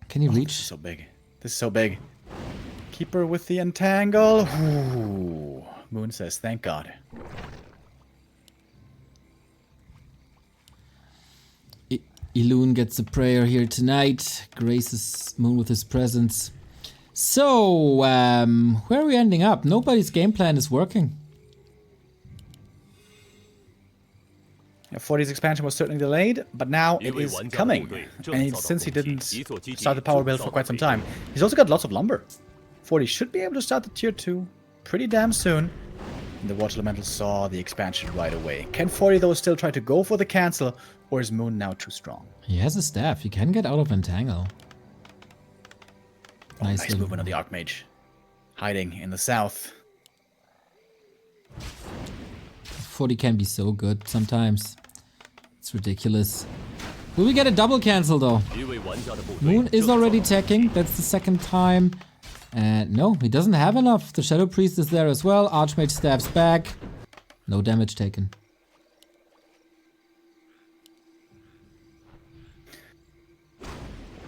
Speaker 1: Can he reach?
Speaker 2: This is so big. This is so big. Keeper with the entangle. Ooh. Moon says, thank God.
Speaker 1: Elune gets a prayer here tonight. Graces Moon with his presence. So, where are we ending up? Nobody's game plan is working.
Speaker 2: Yeah, 40's expansion was certainly delayed, but now it is coming. And since he didn't start the power build for quite some time, he's also got lots of lumber. 40 should be able to start the tier 2 pretty damn soon. And the Water Elemental saw the expansion right away. Can 40 though still try to go for the cancel, or is Moon now too strong?
Speaker 1: He has a staff. He can get out of entangle.
Speaker 2: Oh, nice movement on the Archmage. Hiding in the south.
Speaker 1: 40 can be so good sometimes. It's ridiculous. Will we get a double cancel though? Moon is already attacking. That's the second time. And no, he doesn't have enough. The Shadow Priest is there as well. Archmage stabs back. No damage taken.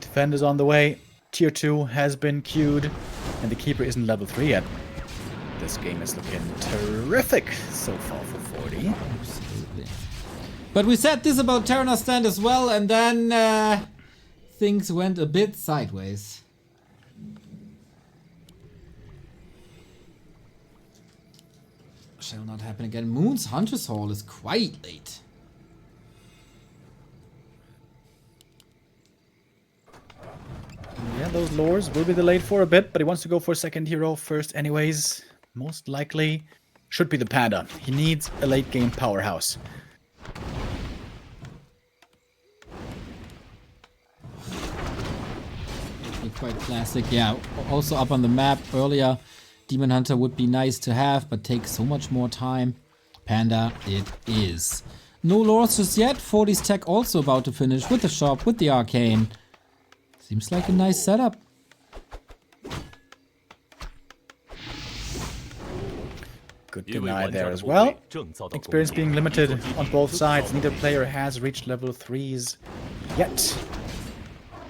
Speaker 2: Defender's on the way. Tier 2 has been queued. And the Keeper isn't level 3 yet. This game is looking terrific so far for 40.
Speaker 1: Absolutely. But we said this about Terenas Stand as well, and then things went a bit sideways. Shall not happen again. Moon's Hunter's Hall is quite late.
Speaker 2: Yeah, those lures will be delayed for a bit, but he wants to go for a second hero first anyways. Most likely should be the Panda. He needs a late game powerhouse.
Speaker 1: Quite classic. Yeah, also up on the map earlier. Demon Hunter would be nice to have, but takes so much more time. Panda it is. No lures just yet. 40's tech also about to finish with the shop, with the arcane. Seems like a nice setup.
Speaker 2: Good deny there as well. Experience being limited on both sides. Neither player has reached level 3s yet.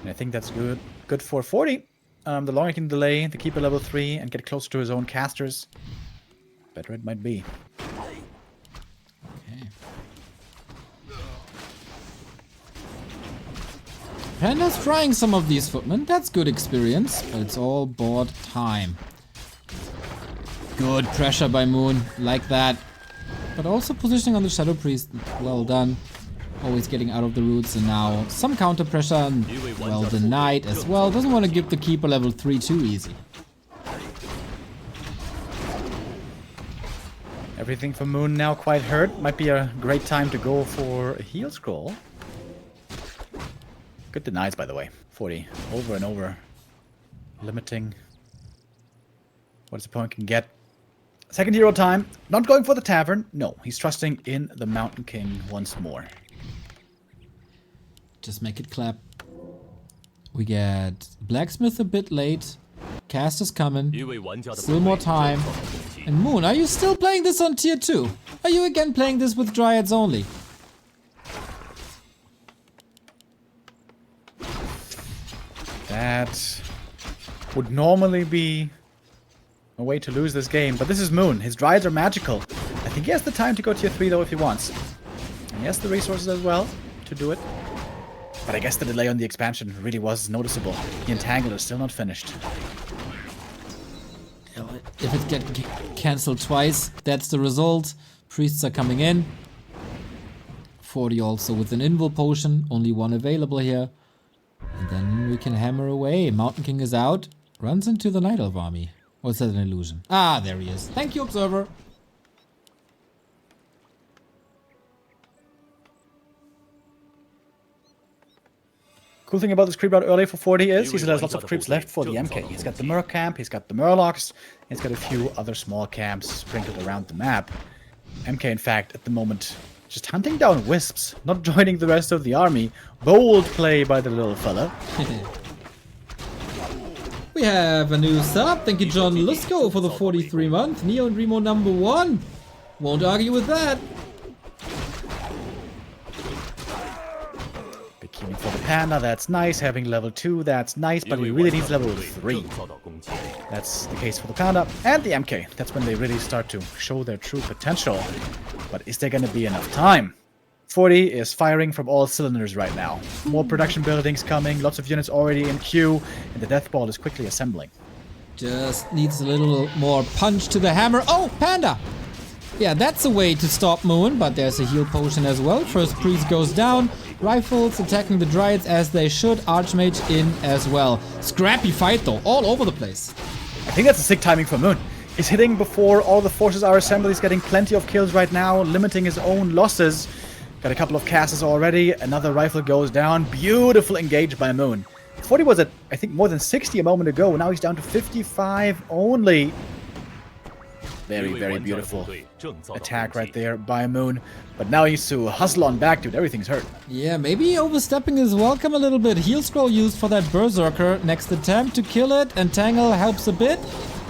Speaker 2: And I think that's good. Good for 40. The longer he can delay the Keeper level 3 and get closer to his own casters, better it might be.
Speaker 1: Okay. Panda's trying some of these footmen. That's good experience, but it's all bought time. Good pressure by Moon, like that. But also positioning on the Shadow Priest, well done. Always getting out of the roots, and now some counter pressure, and well denied as well. Doesn't want to give the Keeper level 3 too easy.
Speaker 2: Everything for Moon now quite hurt. Might be a great time to go for a heal scroll. Good denies, by the way. 40 over and over. Limiting what his opponent can get. Second hero time. Not going for the tavern. No, he's trusting in the Mountain King once more.
Speaker 1: Just make it clap. We get Blacksmith a bit late. Cast is coming. Still more time. And Moon, are you still playing this on tier 2? Are you again playing this with Dryads only?
Speaker 2: That would normally be a way to lose this game, but this is Moon. His Dryads are magical. I think he has the time to go tier 3 though if he wants. And he has the resources as well to do it. But I guess the delay on the expansion really was noticeable. The Entangle is still not finished.
Speaker 1: If it gets cancelled twice, that's the result. Priests are coming in. 40 also with an invul potion, only one available here. And then we can hammer away. Mountain King is out, runs into the Night Elf army. Or is that an illusion? Ah, there he is. Thank you, Observer.
Speaker 2: Cool thing about this creep out early for 40 is he still has lots of creeps left for the MK. He's got the Merc camp, he's got the Murlocs, he's got a few other small camps sprinkled around the map. MK, in fact, at the moment, just hunting down wisps, not joining the rest of the army. Bold play by the little fella.
Speaker 1: We have a new sub. Thank you, John Lusco, for the 43 month. Neo and Remo #1. Won't argue with that.
Speaker 2: Bikini for the Panda, that's nice. Having level 2, that's nice, but he really needs level 3. That's the case for the Panda and the MK. That's when they really start to show their true potential. But is there going to be enough time? 40 is firing from all cylinders right now. More production buildings coming, lots of units already in queue, and the death ball is quickly assembling.
Speaker 1: Just needs a little more punch to the hammer. Oh, Panda! Yeah, that's a way to stop Moon, but there's a heal potion as well. First priest goes down. Rifles attacking the Dryads as they should. Archmage in as well. Scrappy fight though, all over the place.
Speaker 2: I think that's a sick timing for Moon. He's hitting before all the forces are assembled. He's getting plenty of kills right now, limiting his own losses. Got a couple of casts already. Another rifle goes down. Beautiful engage by Moon. 40 was at, I think, more than 60 a moment ago. Now he's down to 55 only. Very, very beautiful attack right there by Moon. But now he needs to hustle on back, dude. Everything's hurt.
Speaker 1: Yeah, maybe overstepping his welcome a little bit. Heal scroll used for that Berserker. Next attempt to kill it. Entangle helps a bit.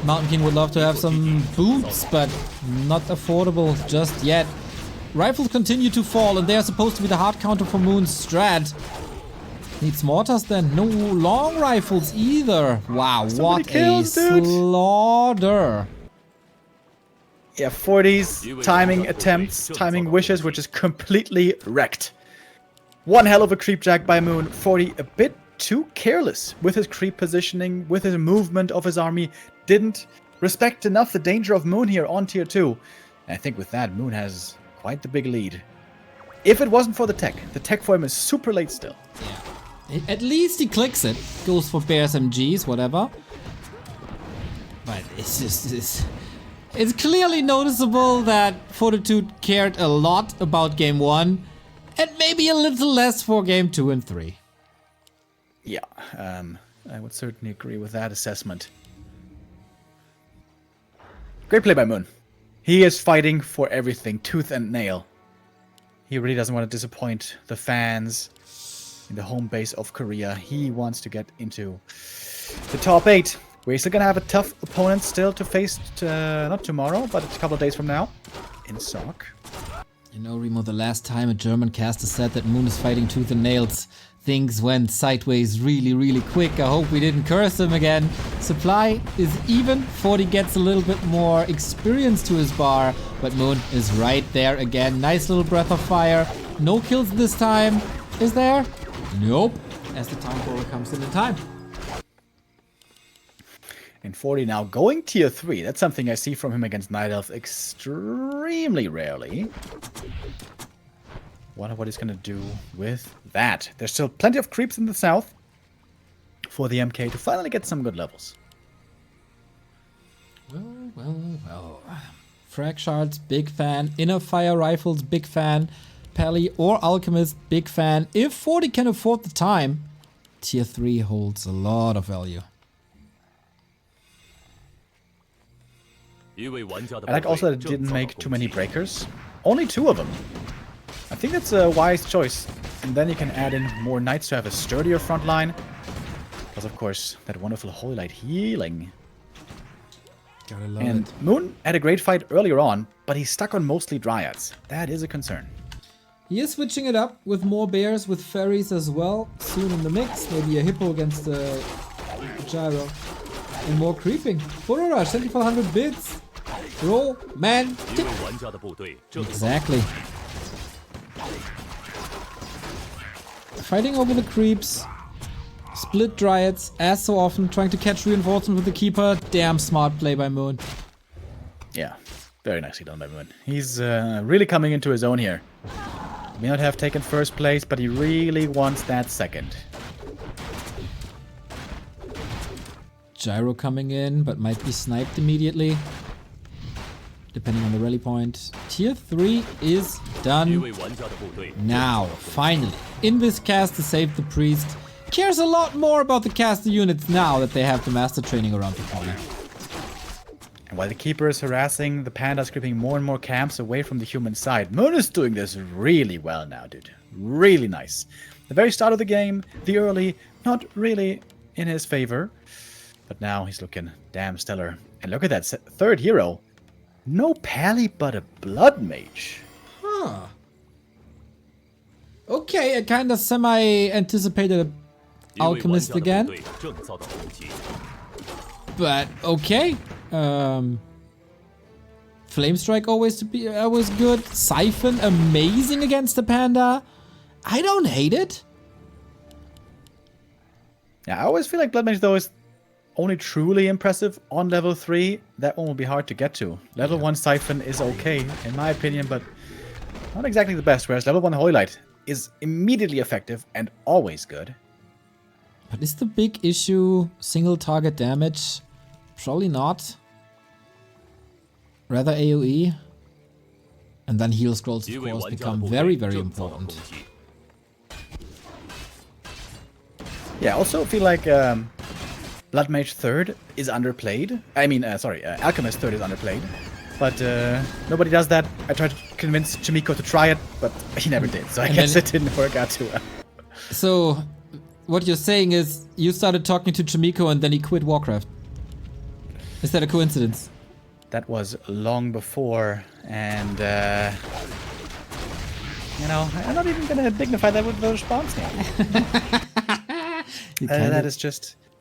Speaker 1: Mountain King would love to have some boots, but not affordable just yet. Rifles continue to fall, and they are supposed to be the hard counter for Moon's strat. Needs mortars then. No long rifles either. Wow, what a slaughter.
Speaker 2: Yeah, 40's timing attempts, timing wishes, which is completely wrecked. One hell of a creep jack by Moon. 40 a bit too careless with his creep positioning, with his movement of his army. Didn't respect enough the danger of Moon here on tier 2. And I think with that, Moon has quite the big lead. If it wasn't for the tech for him is super late still.
Speaker 1: Yeah. At least he clicks it. Goes for Bears MGs, whatever. But it's just... It's clearly noticeable that Fortitude cared a lot about game 1 and maybe a little less for game 2 and 3.
Speaker 2: Yeah, I would certainly agree with that assessment. Great play by Moon. He is fighting for everything, tooth and nail. He really doesn't want to disappoint the fans in the home base of Korea. He wants to get into the top 8. We're still gonna have a tough opponent still to face, not tomorrow, but a couple of days from now, in SOC.
Speaker 1: You know, Remo, the last time a German caster said that Moon is fighting tooth and nails, things went sideways really, really quick. I hope we didn't curse him again. Supply is even. 40 gets a little bit more experience to his bar, but Moon is right there again. Nice little breath of fire. No kills this time. Is there? Nope. As the time crawler comes in time.
Speaker 2: And 40 now going tier 3. That's something I see from him against Night Elf extremely rarely. Wonder what he's going to do with that. There's still plenty of creeps in the south for the MK to finally get some good levels.
Speaker 1: Well. Frag Shards, big fan. Inner Fire Rifles, big fan. Pally or Alchemist, big fan. If 40 can afford the time, tier 3 holds a lot of value.
Speaker 2: I like also that it didn't make too many breakers. Only 2 of them. I think that's a wise choice. And then you can add in more knights to have a sturdier front line. Because of course, that wonderful Holy Light healing.
Speaker 1: Gotta love
Speaker 2: and
Speaker 1: it.
Speaker 2: Moon had a great fight earlier on, but he's stuck on mostly Dryads. That is a concern.
Speaker 1: He is switching it up with more bears, with fairies as well. Soon in the mix, maybe a hippo against the gyro. And more creeping. Photo Rush, 7400 bits. Romantic. Exactly. Fighting over the creeps. Split Dryads, as so often. Trying to catch reinforcement with the Keeper. Damn smart play by Moon.
Speaker 2: Yeah, very nicely done by Moon. He's really coming into his own here. May not have taken first place, but he really wants that second.
Speaker 1: Gyro coming in, but might be sniped immediately. Depending on the rally point. Tier 3 is done. Now, finally, Invis caster saved the priest. Cares a lot more about the caster units now that they have the master training around the corner.
Speaker 2: And while the keeper is harassing, the panda is creeping more and more camps away from the human side. Moon is doing this really well now, dude. Really nice. The very start of the game, the early, not really in his favor. But now he's looking damn stellar. And look at that third hero. No pally, but a blood mage.
Speaker 1: Huh. Okay, I kind of semi-anticipated an alchemist again. But okay. Flame Strike always good. Siphon amazing against the panda. I don't hate it.
Speaker 2: Yeah, I always feel like Blood Mage though is only truly impressive on level 3. That one will be hard to get to. Level 1 Siphon is okay, in my opinion, but not exactly the best, whereas level 1 Hoylite is immediately effective and always good.
Speaker 1: But is the big issue single target damage? Probably not. Rather AoE. And then heal scrolls, of course, become very, very important.
Speaker 2: Yeah, I also feel like Blood Mage 3rd is underplayed. I mean, Alchemist 3rd is underplayed. But nobody does that. I tried to convince Chimiko to try it, but he never did. So I guess it didn't work out too well.
Speaker 1: So, what you're saying is you started talking to Chimiko and then he quit Warcraft. Is that a coincidence?
Speaker 2: That was long before, and you know, I'm not even gonna dignify that with the response now.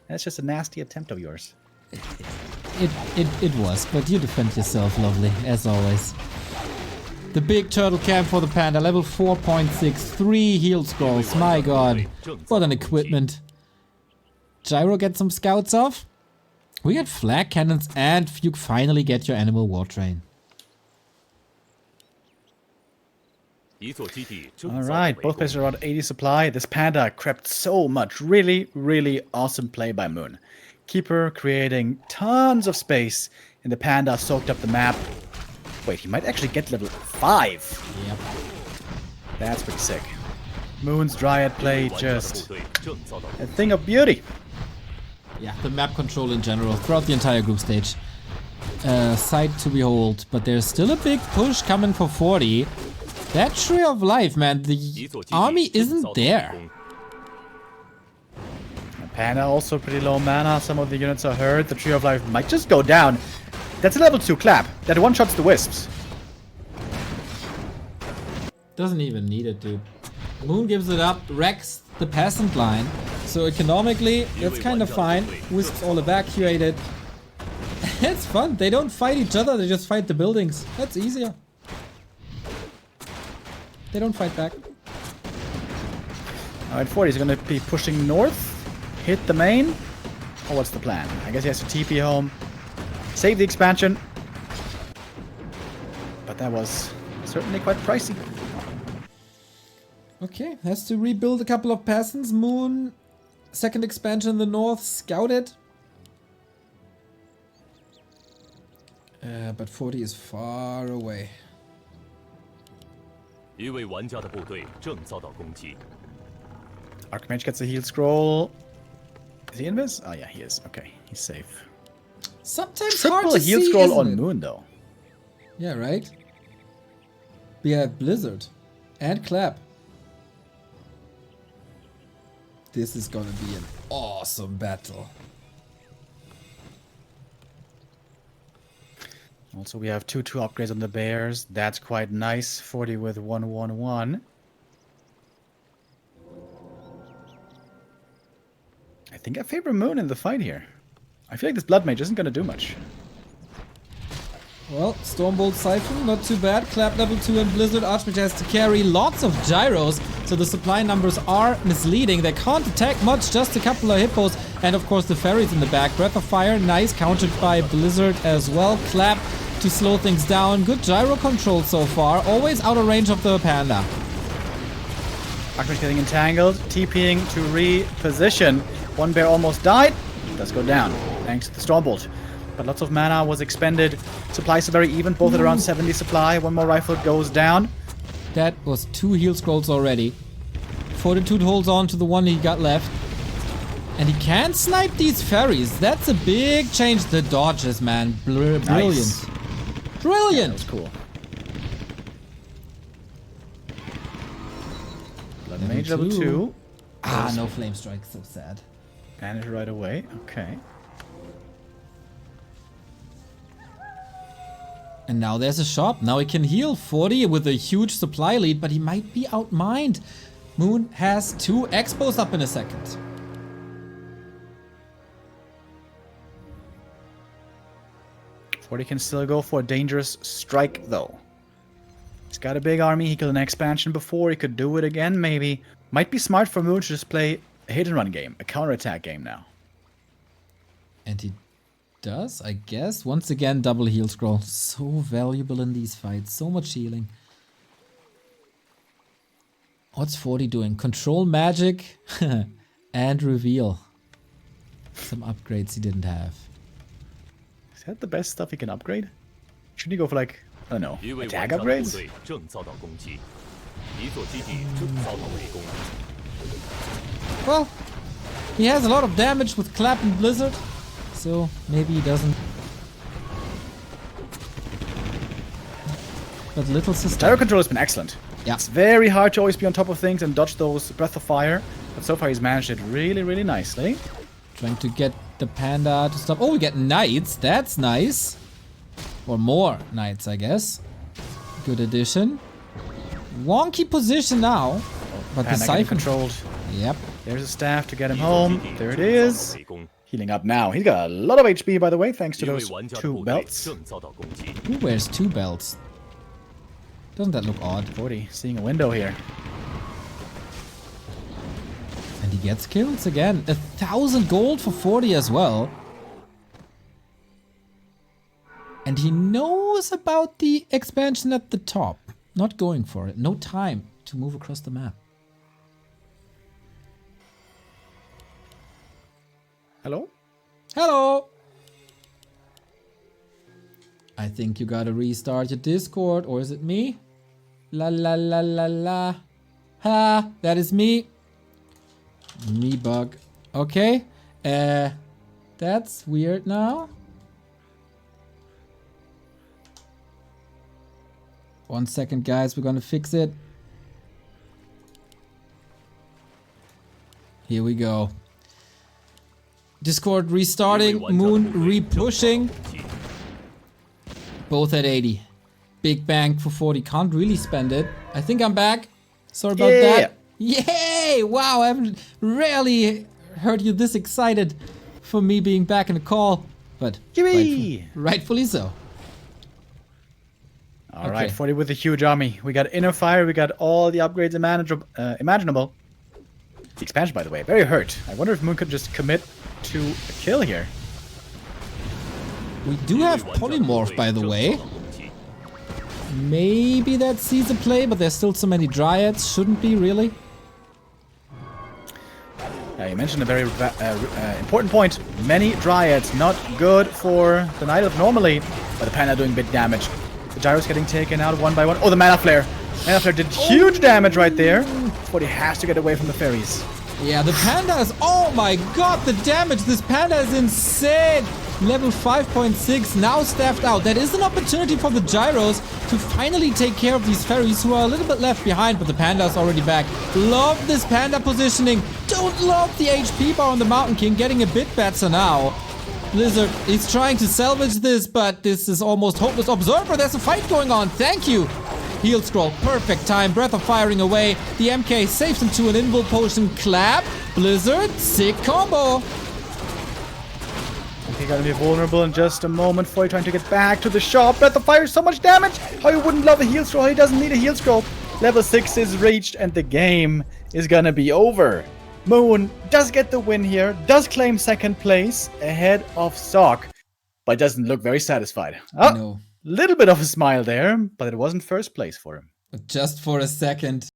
Speaker 2: That's just a nasty attempt of yours.
Speaker 1: It was, but you defend yourself lovely, as always. The big turtle camp for the panda, level 4.6, 3 heal scrolls, my god. What an equipment. Gyro get some scouts off. We get flag cannons and you finally get your animal war train.
Speaker 2: Alright, both places are around 80 supply. This panda crept so much. Really, really awesome play by Moon. Keeper creating tons of space, and the panda soaked up the map. Wait, he might actually get level 5.
Speaker 1: Yep.
Speaker 2: That's pretty sick. Moon's Dryad play just a thing of beauty.
Speaker 1: Yeah, the map control in general throughout the entire group stage. Sight to behold, but there's still a big push coming for 40. That Tree of Life, man, the army isn't there.
Speaker 2: Panda also pretty low mana, some of the units are hurt, the Tree of Life might just go down. That's a level 2 clap, that one-shots the wisps.
Speaker 1: Doesn't even need it, dude. Moon gives it up, wrecks the peasant line. So economically, that's kind of fine. Wisps all evacuated. It's fun, they don't fight each other, they just fight the buildings. That's easier. They don't fight back.
Speaker 2: Alright, 40 is going to be pushing north. Hit the main. Oh, what's the plan? I guess he has to TP home. Save the expansion. But that was certainly quite pricey.
Speaker 1: Okay, has to rebuild a couple of peasants. Moon, second expansion in the north, scouted. But 40 is far away.
Speaker 2: Archmage gets a heal scroll. Is he invis? Oh yeah, he is. Okay, he's safe.
Speaker 1: Sometimes
Speaker 2: Triple
Speaker 1: hard to
Speaker 2: heal
Speaker 1: see,
Speaker 2: scroll on
Speaker 1: isn't it?
Speaker 2: Moon though.
Speaker 1: Yeah, right? We have Blizzard and Clap. This is gonna be an awesome battle.
Speaker 2: Also, we have 2 upgrades on the bears. That's quite nice. 40 with 111. I think I favor Moon in the fight here. I feel like this Blood Mage isn't going to do much.
Speaker 1: Well, Stormbolt Siphon, not too bad. Clap level 2 and Blizzard Archmage has to carry lots of gyros, so the supply numbers are misleading. They can't attack much, just a couple of hippos, and of course the fairies in the back. Breath of Fire, nice, countered by Blizzard as well. Clap to slow things down. Good gyro control so far, always out of range of the panda.
Speaker 2: Archmage getting entangled, TPing to reposition. One bear almost died. Does go down, thanks to the Stormbolt. But lots of mana was expended. Supplies are very even, both at around 70 supply. One more rifle goes down.
Speaker 1: That was 2 heal scrolls already. Fortitude holds on to the one he got left. And he can snipe these ferries. That's a big change. The dodges, man. Brilliant.
Speaker 2: Nice.
Speaker 1: Brilliant.
Speaker 2: Yeah, that was cool. Blood Mage level 2.
Speaker 1: Ah, no Flame Strike. So sad.
Speaker 2: Banish right away. Okay.
Speaker 1: And now there's a shop. Now he can heal 40 with a huge supply lead, but he might be outmined. Moon has 2 expos up in a second.
Speaker 2: Forty can still go for a dangerous strike, though. He's got a big army. He killed an expansion before. He could do it again, maybe. Might be smart for Moon to just play a hit-and-run game, a counterattack game now.
Speaker 1: And he does, I guess. Once again, double heal scroll. So valuable in these fights. So much healing. What's 40 doing? Control magic and reveal. Some upgrades he didn't have.
Speaker 2: Is that the best stuff he can upgrade? Shouldn't he go for, like, I don't know, attack upgrades?
Speaker 1: Well, he has a lot of damage with Clap and Blizzard, so maybe he doesn't. But little system.
Speaker 2: Gyro control has been excellent.
Speaker 1: Yeah.
Speaker 2: It's very hard to always be on top of things and dodge those Breath of Fire, but so far he's managed it really, really nicely.
Speaker 1: Trying to get the panda to stop. Oh, we get knights. That's nice. Or more knights, I guess. Good addition. Wonky position now. But the siphon
Speaker 2: controlled.
Speaker 1: Yep.
Speaker 2: There's a staff to get him home. There it is. Healing up now. He's got a lot of HP, by the way, thanks to those 2 belts.
Speaker 1: Who wears 2 belts? Doesn't that look odd?
Speaker 2: 40, seeing a window here.
Speaker 1: And he gets kills again. 1,000 gold for 40 as well. And he knows about the expansion at the top. Not going for it. No time to move across the map.
Speaker 2: Hello?
Speaker 1: Hello! I think you gotta restart your Discord, or is it me? La la la la la. Ha! That is me. Me bug. Okay. That's weird now. 1 second, guys. We're gonna fix it. Here we go. Discord restarting. Moon re-pushing. Both at 80. Big bang for 40. Can't really spend it. I think I'm back. Sorry about that. Yay! Wow, I haven't rarely heard you this excited for me being back in the call. But rightfully so.
Speaker 2: Alright, 40 with a huge army. We got Inner Fire, we got all the upgrades imaginable. The expansion, by the way, very hurt. I wonder if Moon could just commit to a kill here.
Speaker 1: We do have Polymorph, by the way. Maybe that sees a play, but there's still so many Dryads. Shouldn't be, really.
Speaker 2: You mentioned a very important point. Many Dryads, not good for the Night Elf normally, but the Panda doing bit damage. The Gyro's getting taken out one by one. Oh, the Mana Flare. Mana Flare did huge damage right there. 40 has to get away from the fairies.
Speaker 1: Yeah, the Panda is... Oh my god, the damage! This Panda is insane! Level 5.6, now staffed out. That is an opportunity for the Gyros to finally take care of these fairies who are a little bit left behind, but the Panda is already back. Love this Panda positioning. Don't love the HP bar on the Mountain King, getting a bit better now. Blizzard is trying to salvage this, but this is almost hopeless. Observer, there's a fight going on. Thank you. Heal scroll, perfect time. Breath of firing away. The MK saves him to an invul potion. Clap. Blizzard, sick combo.
Speaker 2: Okay, gonna be vulnerable in just a moment. 40 trying to get back to the shop. Breath of fire, so much damage. How you wouldn't love a heal scroll? He doesn't need a heal scroll. Level 6 is reached and the game is gonna be over. Moon does get the win here, does claim second place ahead of Sock, but doesn't look very satisfied. Oh,
Speaker 1: No.
Speaker 2: Little bit of a smile there, but it wasn't first place for him.
Speaker 1: Just for a second.